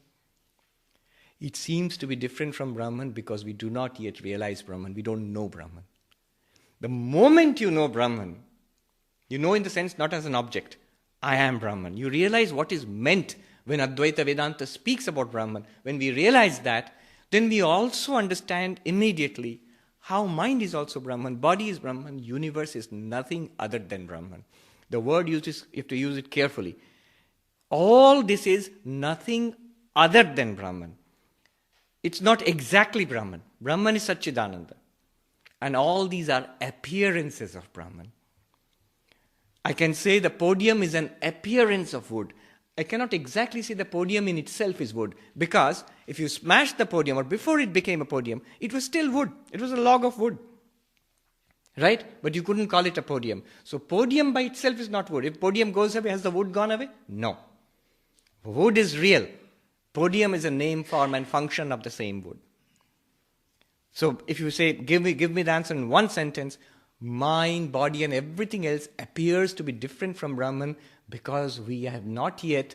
It seems to be different from Brahman because we do not yet realize Brahman. We don't know Brahman. The moment you know Brahman, you know in the sense not as an object, I am Brahman. You realize what is meant when Advaita Vedanta speaks about Brahman. When we realize that, then we also understand immediately how mind is also Brahman, body is Brahman, universe is nothing other than Brahman. The word used is, you have to use it carefully. All this is nothing other than Brahman. It's not exactly Brahman. Brahman is Satchidananda. And all these are appearances of Brahman. I can say the podium is an appearance of wood. I cannot exactly say the podium in itself is wood, because if you smashed the podium, or before it became a podium, it was still wood. It was a log of wood. Right? But you couldn't call it a podium. So podium by itself is not wood. If podium goes away, has the wood gone away? No. Wood is real. Podium is a name, form and function of the same wood. So if you say, give me the answer in one sentence, mind, body and everything else appears to be different from Brahman because we have not yet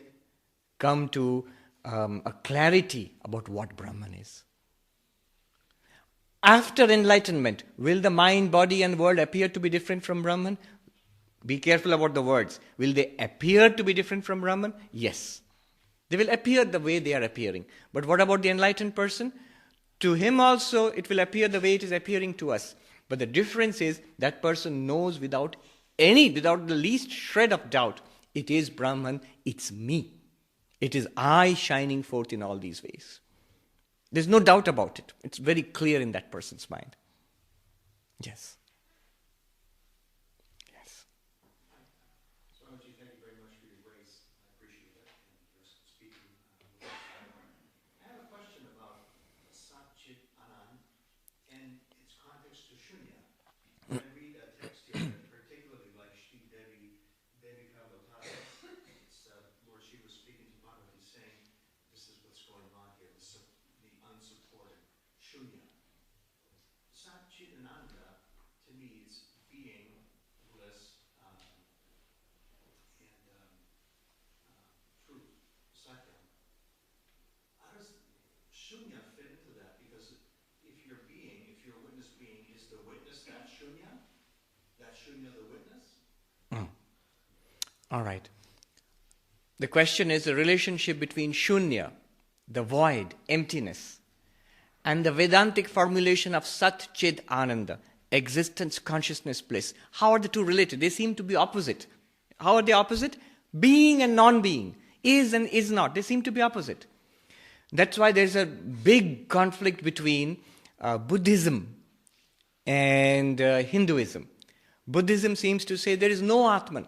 come to a clarity about what Brahman is. After enlightenment, will the mind, body and world appear to be different from Brahman? Be careful about the words. Will they appear to be different from Brahman? Yes. They will appear the way they are appearing. But what about the enlightened person? To him also it will appear the way it is appearing to us. But the difference is that person knows without the least shred of doubt, it is Brahman, it's me. It is I shining forth in all these ways. There's no doubt about it. It's very clear in that person's mind. Yes. Yes. Swamiji, thank you very much for your grace. I appreciate it and your speaking. I have a question about Sat Chit Anand and its context to Shunya. When I read a text here, particularly like Shri Devi Kavotara, it's where she was speaking to Bhagavati saying, this is what's going on here, the unsupported Shunya. Sat Chit Ananda, to me, is being, bliss, and truth, Satyam. How does Shunya fit into that? Because if your witness being, is the witness that Shunya? That Shunya the witness? All right. The question is the relationship between Shunya, the void, emptiness, and the Vedantic formulation of Sat Chid Ananda, existence, consciousness, bliss. How are the two related? They seem to be opposite. How are they opposite? Being and non-being, is and is not. They seem to be opposite. That's why there's a big conflict between Buddhism and Hinduism. Buddhism seems to say there is no Atman.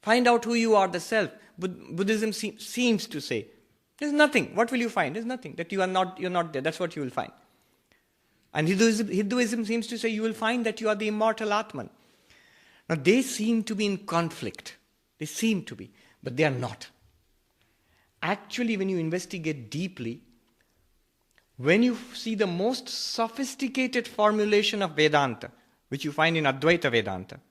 Find out who you are, the self. Buddhism seems to say there's nothing. What will you find? There's nothing. That you're not there. That's what you will find. And Hinduism seems to say you will find that you are the immortal Atman. Now they seem to be in conflict. They seem to be, but they are not. Actually, when you investigate deeply, when you see the most sophisticated formulation of Vedanta, which you find in Advaita Vedanta,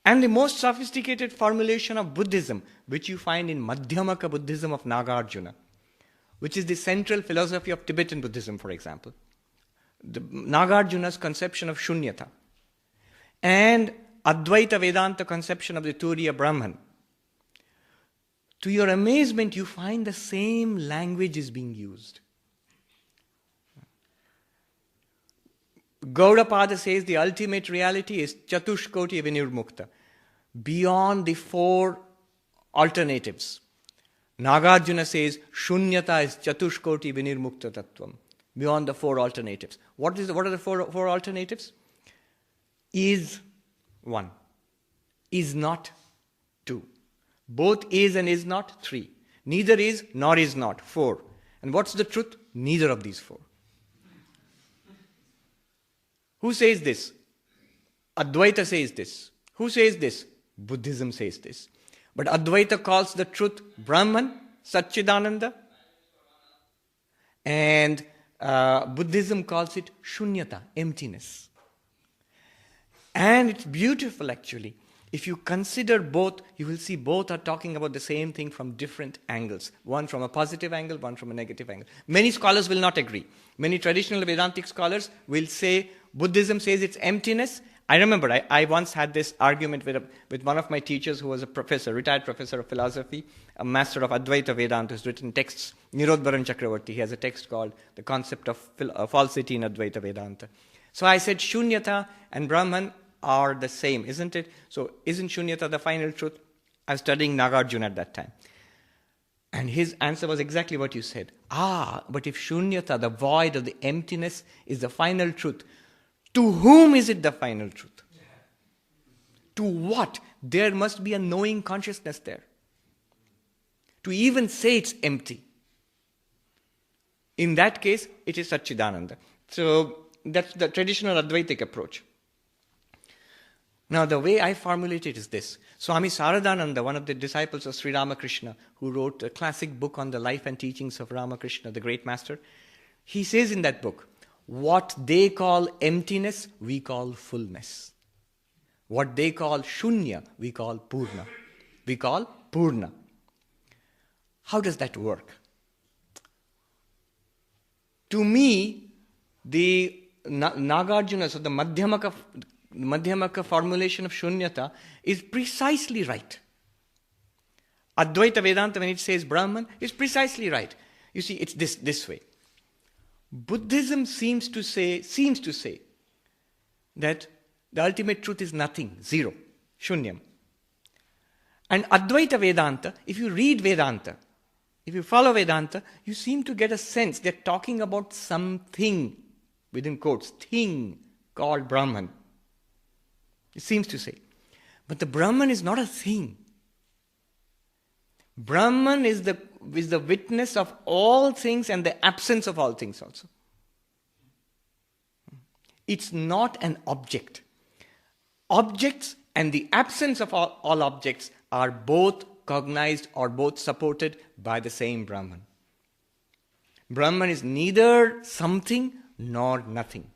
and the most sophisticated formulation of Buddhism, which you find in Madhyamaka Buddhism of Nagarjuna, which is the central philosophy of Tibetan Buddhism, for example, Nagarjuna's conception of Shunyata, and Advaita Vedanta conception of the Turiya Brahman. To your amazement, you find the same language is being used. Gaudapada says the ultimate reality is Chatushkoti Vinirmukta, beyond the four alternatives. Nagarjuna says Shunyata is Chatushkoti Vinirmukta Tattvam, beyond the four alternatives. What are the four alternatives? Is one, is not two. Both is and is not, three. Neither is nor is not, four. And what's the truth? Neither of these four. Who says this? Advaita says this. Who says this? Buddhism says this. But Advaita calls the truth Brahman, Satchidananda, and Buddhism calls it Shunyata, emptiness. And it's beautiful actually. If you consider both, you will see both are talking about the same thing from different angles. One from a positive angle, one from a negative angle. Many scholars will not agree. Many traditional Vedantic scholars will say Buddhism says it's emptiness. I remember I once had this argument with one of my teachers who was a professor, retired professor of philosophy, a master of Advaita Vedanta, who's written texts. Nirodharan Chakravarti, he has a text called The Concept of Falsity in Advaita Vedanta. So I said Shunyata and Brahman are the same, isn't it? So isn't Shunyata the final truth? I was studying Nagarjuna at that time. And his answer was exactly what you said. But if Shunyata, the void or the emptiness, is the final truth, to whom is it the final truth? To what? There must be a knowing consciousness there. To even say it's empty. In that case, it is Satchidananda. So that's the traditional Advaitic approach. Now, the way I formulate it is this. Swami Sarvapriyananda, one of the disciples of Sri Ramakrishna, who wrote a classic book on the life and teachings of Ramakrishna, the great master, he says in that book, what they call emptiness, we call fullness. What they call shunya, we call purna. We call purna. How does that work? To me, the Nagarjuna, so the Madhyamaka formulation of shunyata is precisely right. Advaita Vedanta, when it says Brahman, is precisely right. You see, it's this way. Buddhism seems to say that the ultimate truth is nothing, zero, shunyam. And Advaita Vedanta, if you read Vedanta, if you follow Vedanta, you seem to get a sense they're talking about something, within quotes, thing called Brahman. It seems to say. But the Brahman is not a thing. Brahman is the witness of all things and the absence of all things also. It's not an object. Objects and the absence of all objects are both cognized or both supported by the same Brahman. Brahman is neither something nor nothing.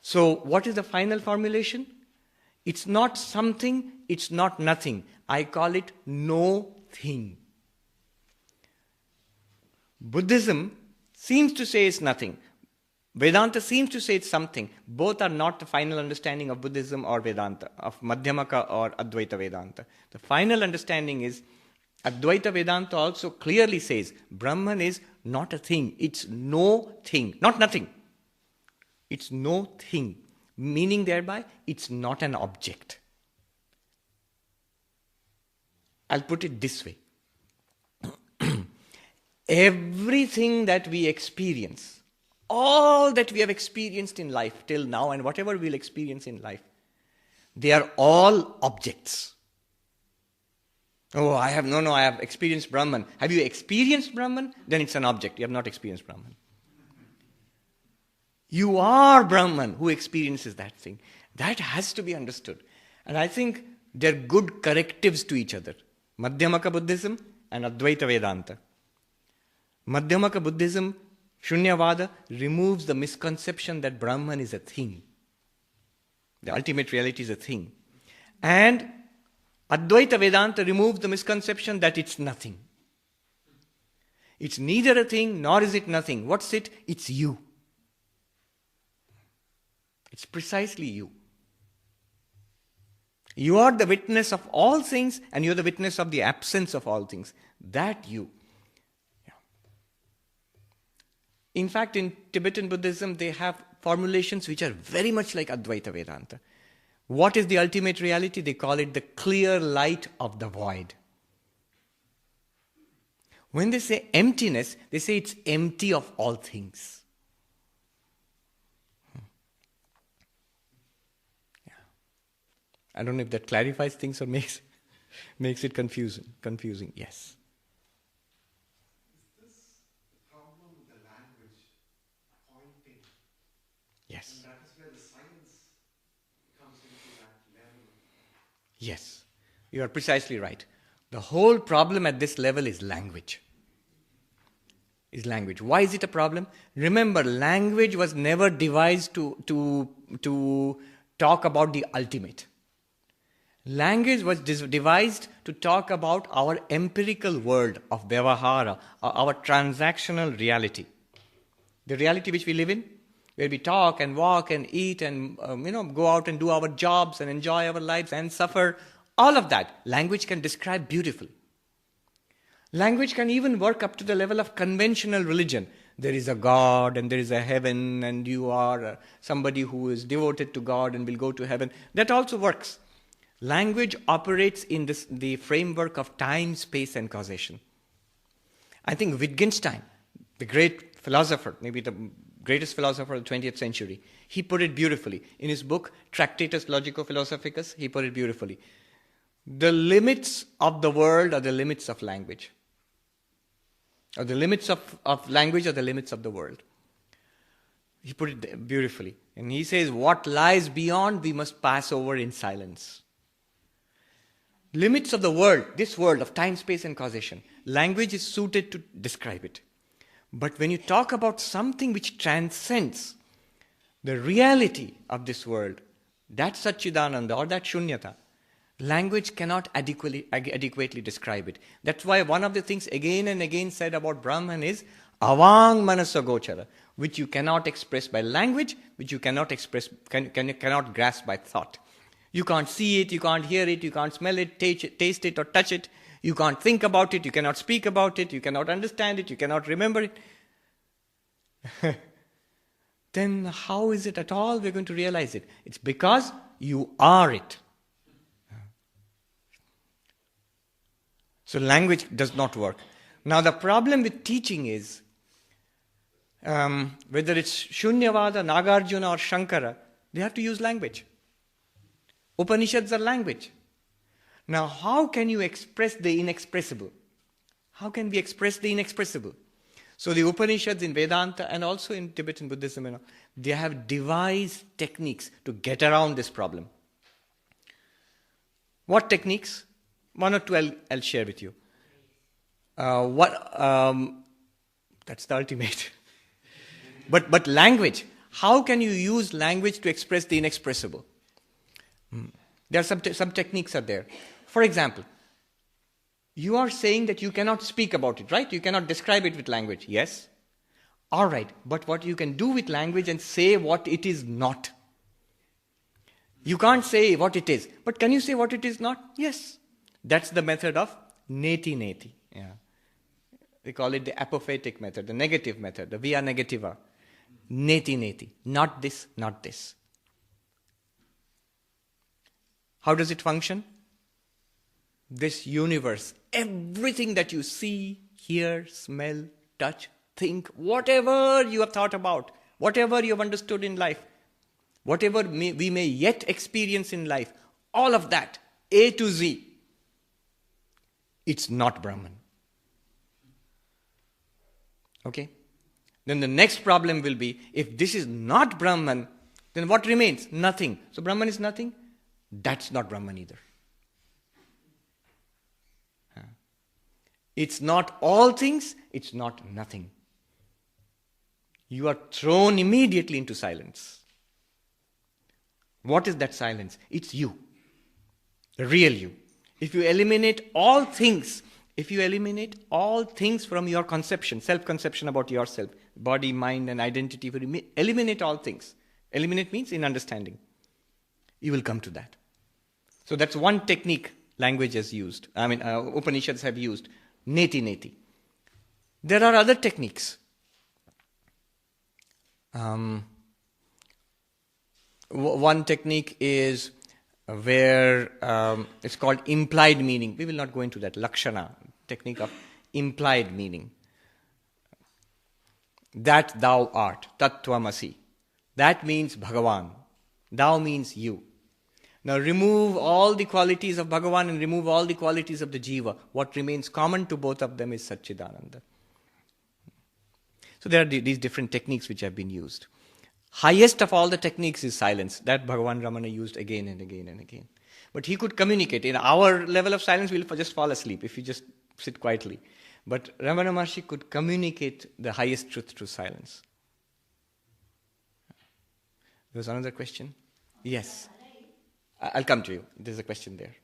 So, what is the final formulation? It's not something, it's not nothing. I call it no thing. Buddhism seems to say it's nothing. Vedanta seems to say it's something. Both are not the final understanding of Buddhism or Vedanta, of Madhyamaka or Advaita Vedanta. The final understanding is Advaita Vedanta also clearly says Brahman is not a thing. It's no thing, not nothing. It's no thing, meaning thereby it's not an object. I'll put it this way. Everything that we experience, all that we have experienced in life till now and whatever we'll experience in life, they are all objects. I have experienced Brahman. Have you experienced Brahman? Then it's an object. You have not experienced Brahman. You are Brahman who experiences that thing. That has to be understood. And I think they're good correctives to each other. Madhyamaka Buddhism and Advaita Vedanta. Madhyamaka Buddhism, Shunyavada, removes the misconception that Brahman is a thing. The ultimate reality is a thing. And Advaita Vedanta removes the misconception that it's nothing. It's neither a thing nor is it nothing. What's it? It's you. It's precisely you. You are the witness of all things and you're the witness of the absence of all things. That you. Yeah. In fact, in Tibetan Buddhism, they have formulations which are very much like Advaita Vedanta. What is the ultimate reality? They call it the clear light of the void. When they say emptiness, they say it's empty of all things. I don't know if that clarifies things or makes it confusing. Yes. Is this the problem with the language pointing? Yes. And that is where the science comes into that level. Yes. You are precisely right. The whole problem at this level is language. Why is it a problem? Remember, language was never devised to talk about the ultimate. Language was devised to talk about our empirical world of vyavahara, our transactional reality. The reality which we live in, where we talk and walk and eat and go out and do our jobs and enjoy our lives and suffer. All of that, language can describe beautifully. Language can even work up to the level of conventional religion. There is a God and there is a heaven and you are somebody who is devoted to God and will go to heaven. That also works. Language operates in the framework of time, space and causation. I think Wittgenstein, the great philosopher, maybe the greatest philosopher of the 20th century, he put it beautifully. In his book, Tractatus Logico-Philosophicus, he put it beautifully. The limits of the world are the limits of language. Or the limits of language are the limits of the world. He put it beautifully. And he says, what lies beyond we must pass over in silence. Limits of the world, this world of time, space and causation. Language is suited to describe it. But when you talk about something which transcends the reality of this world, that Satchidananda or that Shunyata, language cannot adequately describe it. That's why one of the things again and again said about Brahman is avang manasa gochara, which you cannot express by language, which you cannot express, cannot grasp by thought. You can't see it, you can't hear it, you can't smell it, taste it or touch it. You can't think about it, you cannot speak about it, you cannot understand it, you cannot remember it. Then how is it at all we're going to realize it? It's because you are it. So language does not work. Now the problem with teaching is, whether it's Shunyavada, Nagarjuna or Shankara, they have to use language. Upanishads are language. Now how can you express the inexpressible? How can we express the inexpressible? So the Upanishads in Vedanta and also in Tibetan Buddhism, they have devised techniques to get around this problem. What techniques? One or two I'll share with you. That's the ultimate. But language, how can you use language to express the inexpressible? There are some techniques are there. For example, you are saying that you cannot speak about it, right? You cannot describe it with language. Yes. All right. But what you can do with language and say what it is not. You can't say what it is. But can you say what it is not? Yes. That's the method of neti. Yeah. They call it the apophatic method, the negative method, the via negativa. Neti. Not this, not this. How does it function? This universe, everything that you see, hear, smell, touch, think, whatever you have thought about, whatever you have understood in life, whatever we may yet experience in life, all of that, A to Z, it's not Brahman. Okay? Then the next problem will be, if this is not Brahman, then what remains? Nothing. So Brahman is nothing? That's not Brahman either. It's not all things, it's not nothing. You are thrown immediately into silence. What is that silence? It's you. The real you. If you eliminate all things from your conception, self-conception about yourself, body, mind and identity, if you eliminate all things. Eliminate means in understanding. You will come to that. So that's one technique language has used. Upanishads have used. Neti. There are other techniques. One technique is where it's called implied meaning. We will not go into that. Lakshana, technique of implied meaning. That thou art, tattvamasi. That means Bhagavan. Thou means you. Now remove all the qualities of Bhagavan and remove all the qualities of the Jiva. What remains common to both of them is Satchidananda. So there are these different techniques which have been used. Highest of all the techniques is silence. That Bhagwan Ramana used again and again and again. But he could communicate. In our level of silence, we'll just fall asleep if you just sit quietly. But Ramana Maharshi could communicate the highest truth through silence. There was another question? Yes. I'll come to you. There's a question there.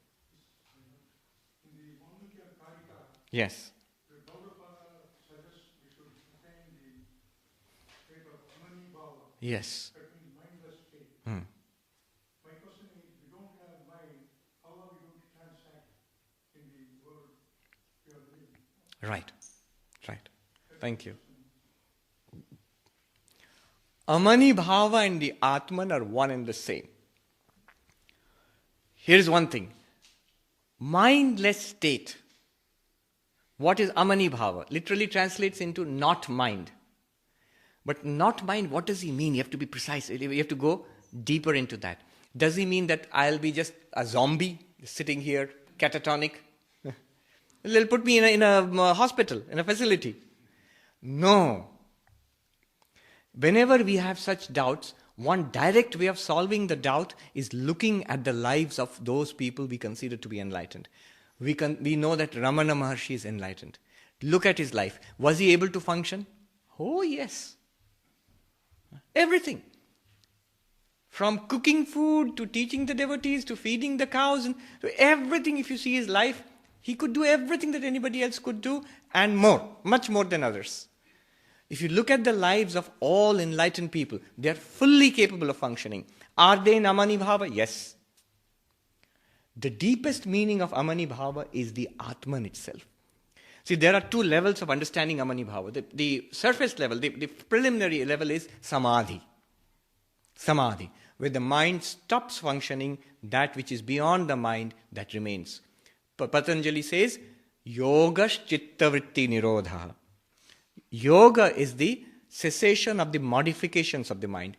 Yes. Yes. Hmm. My question is, we don't have mind, how are we going to transact in the world we are living? Right. Right. Thank you. Amani Bhava and the Atman are one and the same. Here's one thing. Mindless state. What is Amani Bhava? Literally translates into not mind. But not mind, what does he mean? You have to be precise. You have to go deeper into that. Does he mean that I'll be just a zombie sitting here, catatonic? They'll put me in a hospital, in a facility. No. Whenever we have such doubts, one direct way of solving the doubt is looking at the lives of those people we consider to be enlightened. We know that Ramana Maharshi is enlightened. Look at his life. Was he able to function? Oh, yes. Everything. From cooking food to teaching the devotees to feeding the cows and to everything. If you see his life, he could do everything that anybody else could do and more, much more than others. If you look at the lives of all enlightened people, they are fully capable of functioning. Are they in Amani Bhava? Yes. The deepest meaning of Amani Bhava is the Atman itself. See, there are two levels of understanding Amani Bhava. The surface level, the preliminary level is Samadhi. Samadhi, where the mind stops functioning, that which is beyond the mind, that remains. Patanjali says, Yogash Chitta Vritti Nirodha. Yoga is the cessation of the modifications of the mind.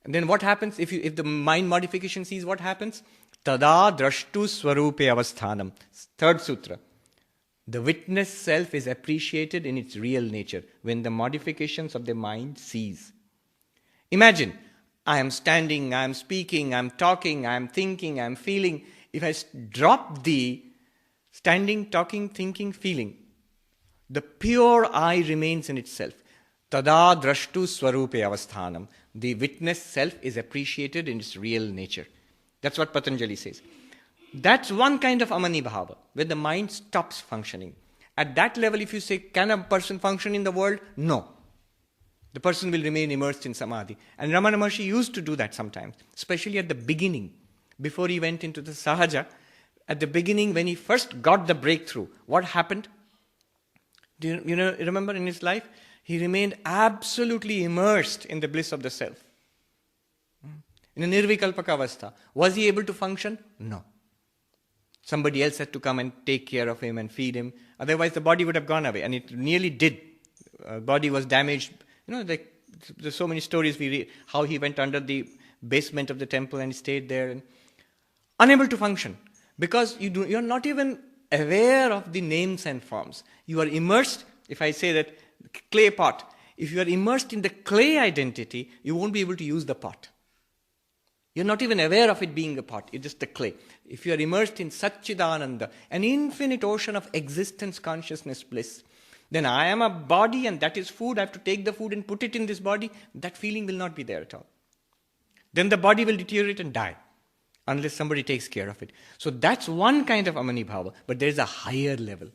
And then what happens if the mind modification ceases? What happens? Tada drashtu swarupe avasthanam. Third sutra. The witness self is appreciated in its real nature when the modifications of the mind cease. Imagine, I am standing, I am speaking, I am talking, I am thinking, I am feeling. If I drop the standing, talking, thinking, feeling, the pure I remains in itself. Tada drashtu swarupe avasthanam. The witness self is appreciated in its real nature. That's what Patanjali says. That's one kind of Amani Bhava, where the mind stops functioning. At that level, if you say, can a person function in the world? No. The person will remain immersed in Samadhi. And Ramana Maharshi used to do that sometimes, especially at the beginning, before he went into the Sahaja. At the beginning, when he first got the breakthrough, what happened? Do you remember in his life? He remained absolutely immersed in the bliss of the self. In a nirvikalpaka avastha. Was he able to function? No. Somebody else had to come and take care of him and feed him. Otherwise the body would have gone away. And it nearly did. Body was damaged. There's so many stories we read. How he went under the basement of the temple and stayed there. And unable to function. Because you're not even aware of the names and forms. You are immersed. If I say that clay pot. If you are immersed in the clay identity, you won't be able to use the pot. You're not even aware of it being a pot. It's just the clay. If you are immersed in Satchidananda, an infinite ocean of existence, consciousness, bliss, then I am a body and that is food. I have to take the food and put it in this body. That feeling will not be there at all. Then the body will deteriorate and die unless somebody takes care of it. So that's one kind of Amani Bhava. But there is a higher level.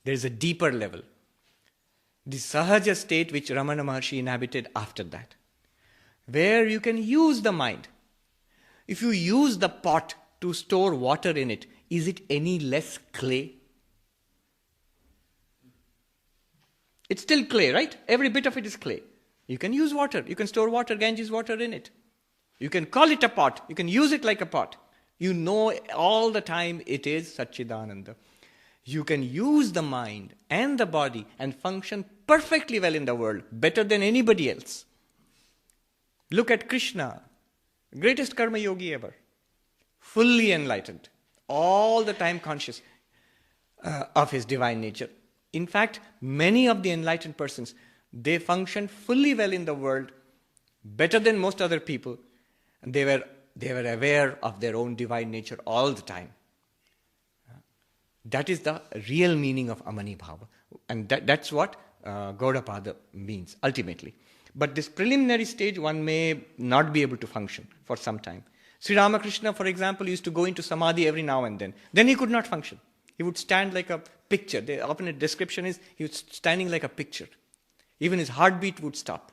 There is a deeper level. The Sahaja state which Ramana Maharshi inhabited after that. Where you can use the mind. If you use the pot to store water in it, is it any less clay? It's still clay, right? Every bit of it is clay. You can use water. You can store water, Ganges water in it. You can call it a pot. You can use it like a pot. You know all the time it is Satchidananda. You can use the mind and the body and function perfectly well in the world, better than anybody else. Look at Krishna, greatest karma yogi ever, fully enlightened, all the time conscious of his divine nature. In fact, many of the enlightened persons, they function fully well in the world, better than most other people. And they were aware of their own divine nature all the time. That is the real meaning of Amani Bhava. And that's what Gaudapada means, ultimately. But this preliminary stage, one may not be able to function for some time. Sri Ramakrishna, for example, used to go into samadhi every now and then. Then he could not function. He would stand like a picture. The often description is he was standing like a picture. Even his heartbeat would stop.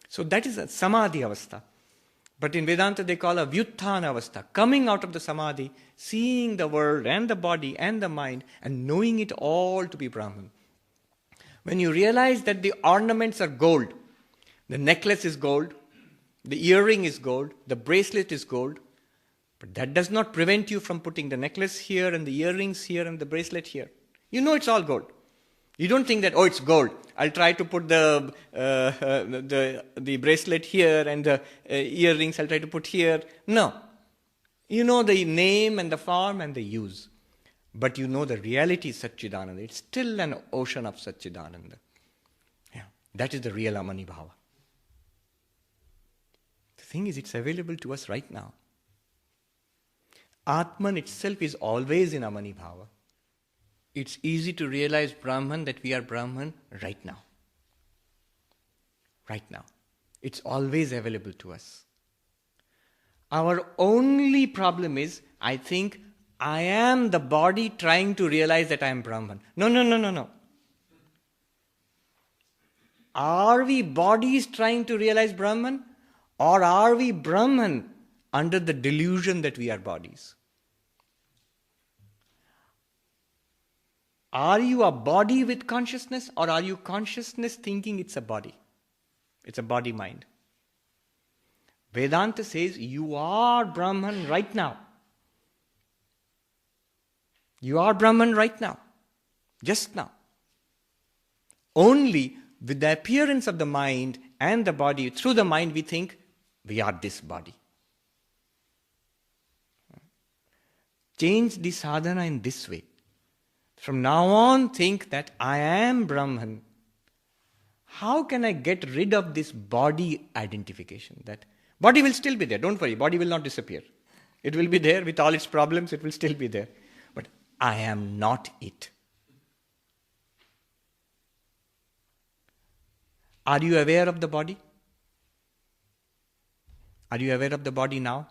So that is a samadhi avastha. But in Vedanta they call a vyutthana avastha, coming out of the samadhi, seeing the world and the body and the mind and knowing it all to be Brahman. When you realize that the ornaments are gold, the necklace is gold, the earring is gold, the bracelet is gold, but that does not prevent you from putting the necklace here and the earrings here and the bracelet here. You know it's all gold. You don't think that, oh, it's gold. I'll try to put the bracelet here and the earrings I'll try to put here. No. You know the name and the form and the use. But you know the reality is Satchidananda. It's still an ocean of Satchidananda. Yeah. That is the real Amani Bhava. The thing is, it's available to us right now. Atman itself is always in Amani Bhava. It's easy to realize Brahman, that we are Brahman right now. Right now. It's always available to us. Our only problem is, I think, I am the body trying to realize that I am Brahman. No. Are we bodies trying to realize Brahman? Or are we Brahman under the delusion that we are bodies? Are you a body with consciousness, or are you consciousness thinking it's a body? It's a body-mind. Vedanta says you are Brahman right now. You are Brahman right now. Just now. Only with the appearance of the mind and the body, through the mind we think we are this body. Change the sadhana in this way. From now on, think that I am Brahman. How can I get rid of this body identification? That body will still be there. Don't worry, body will not disappear. It will be there with all its problems, it will still be there. But I am not it. Are you aware of the body? Are you aware of the body now?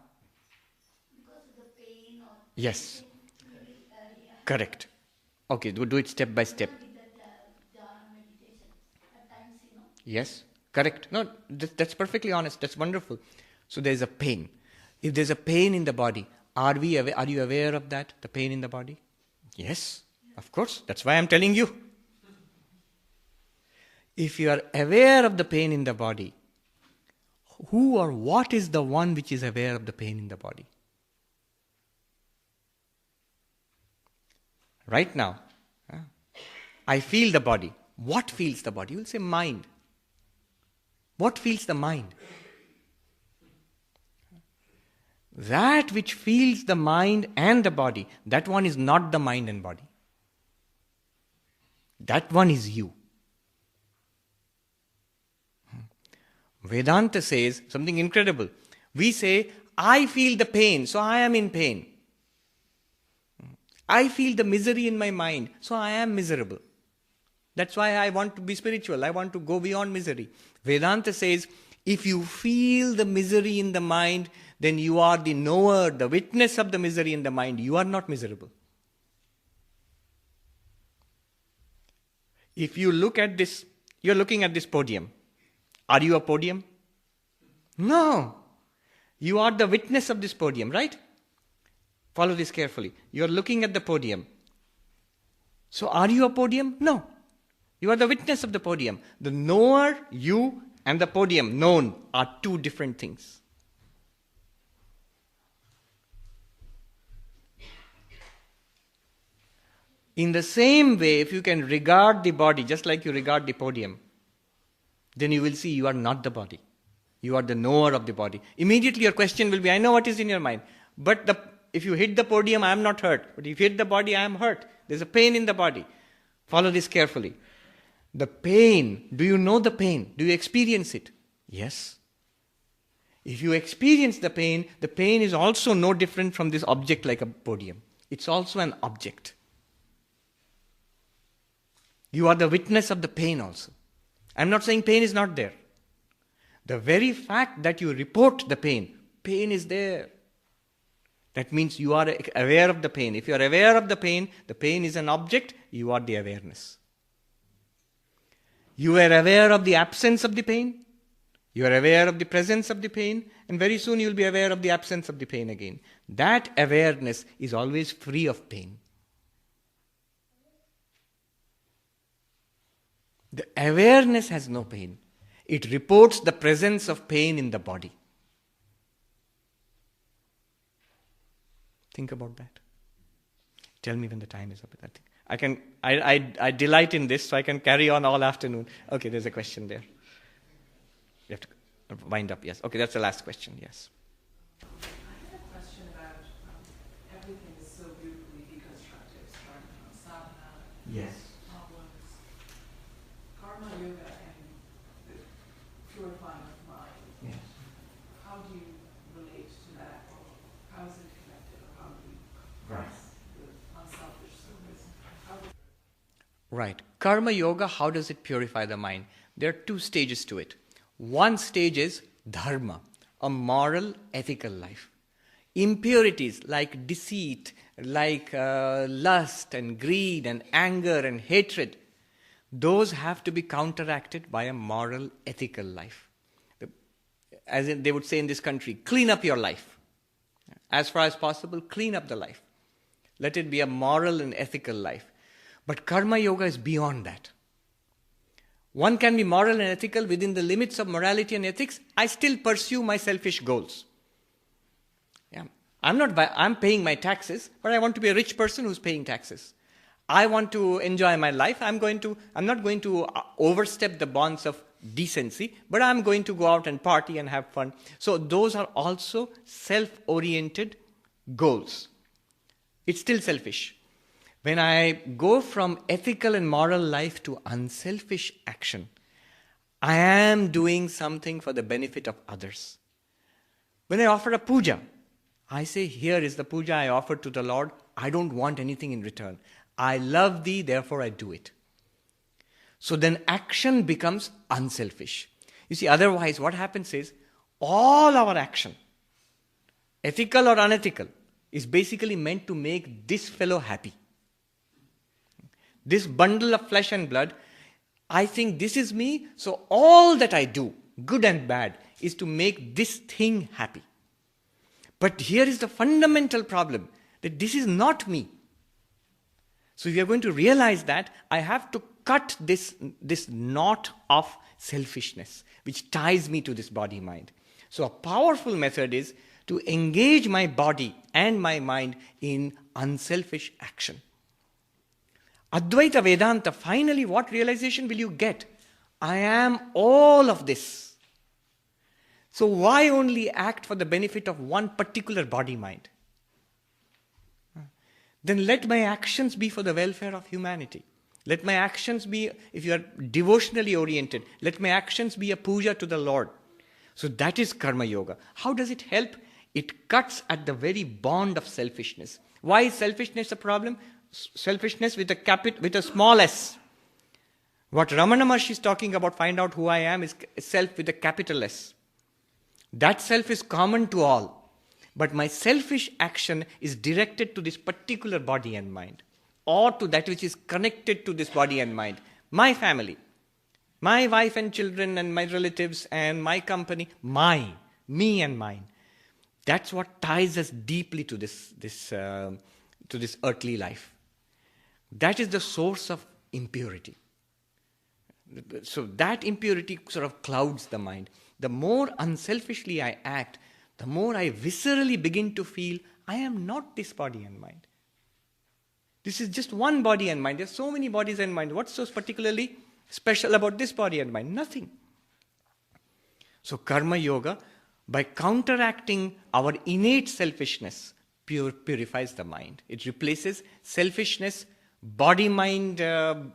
Because of the pain or... Yes. Correct. Okay, do it step by step. Yes, correct. No, that's perfectly honest. That's wonderful. So there's a pain. If there's a pain in the body, are you aware of that, the pain in the body? Yes, of course. That's why I'm telling you. If you are aware of the pain in the body, who or what is the one which is aware of the pain in the body? Right now, I feel the body. What feels the body? You will say mind. What feels the mind? That which feels the mind and the body, that one is not the mind and body. That one is you. Vedanta says something incredible. We say, I feel the pain, so I am in pain. I feel the misery in my mind, so I am miserable. That's why I want to be spiritual. I want to go beyond misery. Vedanta says, if you feel the misery in the mind, then you are the knower, the witness of the misery in the mind. You are not miserable. If you look at this, you're looking at this podium. Are you a podium? No. You are the witness of this podium, right? Follow this carefully. You are looking at the podium. So are you a podium? No. You are the witness of the podium. The knower, you, and the podium, known, are two different things. In the same way, if you can regard the body just like you regard the podium, then you will see you are not the body. You are the knower of the body. Immediately your question will be, I know what is in your mind. But if you hit the podium, I am not hurt. But if you hit the body, I am hurt. There's a pain in the body. Follow this carefully. The pain, do you know the pain? Do you experience it? Yes. If you experience the pain is also no different from this object like a podium. It's also an object. You are the witness of the pain also. I'm not saying pain is not there. The very fact that you report the pain is there. That means you are aware of the pain. If you are aware of the pain is an object, you are the awareness. You are aware of the absence of the pain, you are aware of the presence of the pain, and very soon you will be aware of the absence of the pain again. That awareness is always free of pain. The awareness has no pain. It reports the presence of pain in the body. Think about that. Tell me when the time is up. I delight in this, so I can carry on all afternoon. Okay, there's a question there. You have to wind up, yes. Okay, that's the last question, yes. I had a question about everything is so beautifully deconstructed, starting from sadhana, Yes. problems, karma yoga, and the purifying of mind. Yes. How do you relate to that, or how is it connected, or how do you Right. press the unselfish service? Right. Karma yoga, how does it purify the mind? There are two stages to it. One stage is dharma, a moral, ethical life. Impurities like deceit, like lust and greed and anger and hatred, those have to be counteracted by a moral, ethical life. As they would say in this country, clean up your life. As far as possible, clean up the life. Let it be a moral and ethical life. But karma yoga is beyond that. One can be moral and ethical within the limits of morality and ethics. I still pursue my selfish goals. Yeah. I'm paying my taxes, but I want to be a rich person who's paying taxes. I want to enjoy my life. I'm not going to overstep the bonds of decency, but I'm going to go out and party and have fun. So those are also self-oriented goals. It's still selfish. When I go from ethical and moral life to unselfish action, I am doing something for the benefit of others. When I offer a puja, I say, here is the puja I offer to the Lord. I don't want anything in return. I love thee, therefore I do it. So then action becomes unselfish. You see, otherwise what happens is, all our action, ethical or unethical, is basically meant to make this fellow happy. This bundle of flesh and blood, I think this is me, so all that I do, good and bad, is to make this thing happy. But here is the fundamental problem, that this is not me. So if you are going to realize that, I have to cut this knot of selfishness, which ties me to this body-mind. So a powerful method is to engage my body and my mind in unselfish action. Advaita Vedanta, finally what realization will you get? I am all of this. So why only act for the benefit of one particular body-mind? Then let my actions be for the welfare of humanity. Let my actions be, if you are devotionally oriented, let my actions be a puja to the Lord. So that is karma yoga. How does it help? It cuts at the very bond of selfishness. Why is selfishness a problem? Selfishness with a small s. What Ramana Maharishiji is talking about, find out who I am, is self with a capital S. That self is common to all. But my selfish action is directed to this particular body and mind, or to that which is connected to this body and mind. My family, my wife and children and my relatives and my company, me and mine. That's what ties us deeply to this earthly life. That is the source of impurity. So that impurity sort of clouds the mind. The more unselfishly I act, the more I viscerally begin to feel, I am not this body and mind. This is just one body and mind. There are so many bodies and minds. What's so particularly special about this body and mind? Nothing. So karma yoga, by counteracting our innate selfishness, purifies the mind. It replaces selfishness, body-mind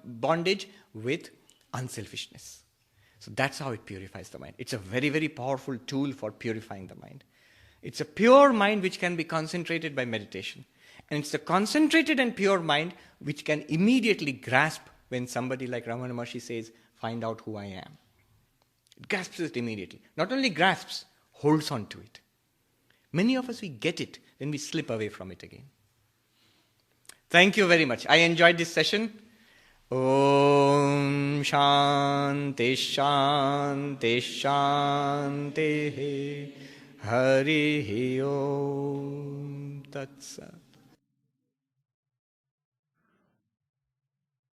bondage with unselfishness. So that's how it purifies the mind. It's a very, very powerful tool for purifying the mind. It's a pure mind which can be concentrated by meditation. And it's the concentrated and pure mind which can immediately grasp when somebody like Ramana Maharshi says, find out who I am. It grasps it immediately. Not only grasps, holds on to it. Many of us, we get it, then we slip away from it again. Thank you very much. I enjoyed this session. Om Shanti Shanti Shanti Hari Om Tat Sat.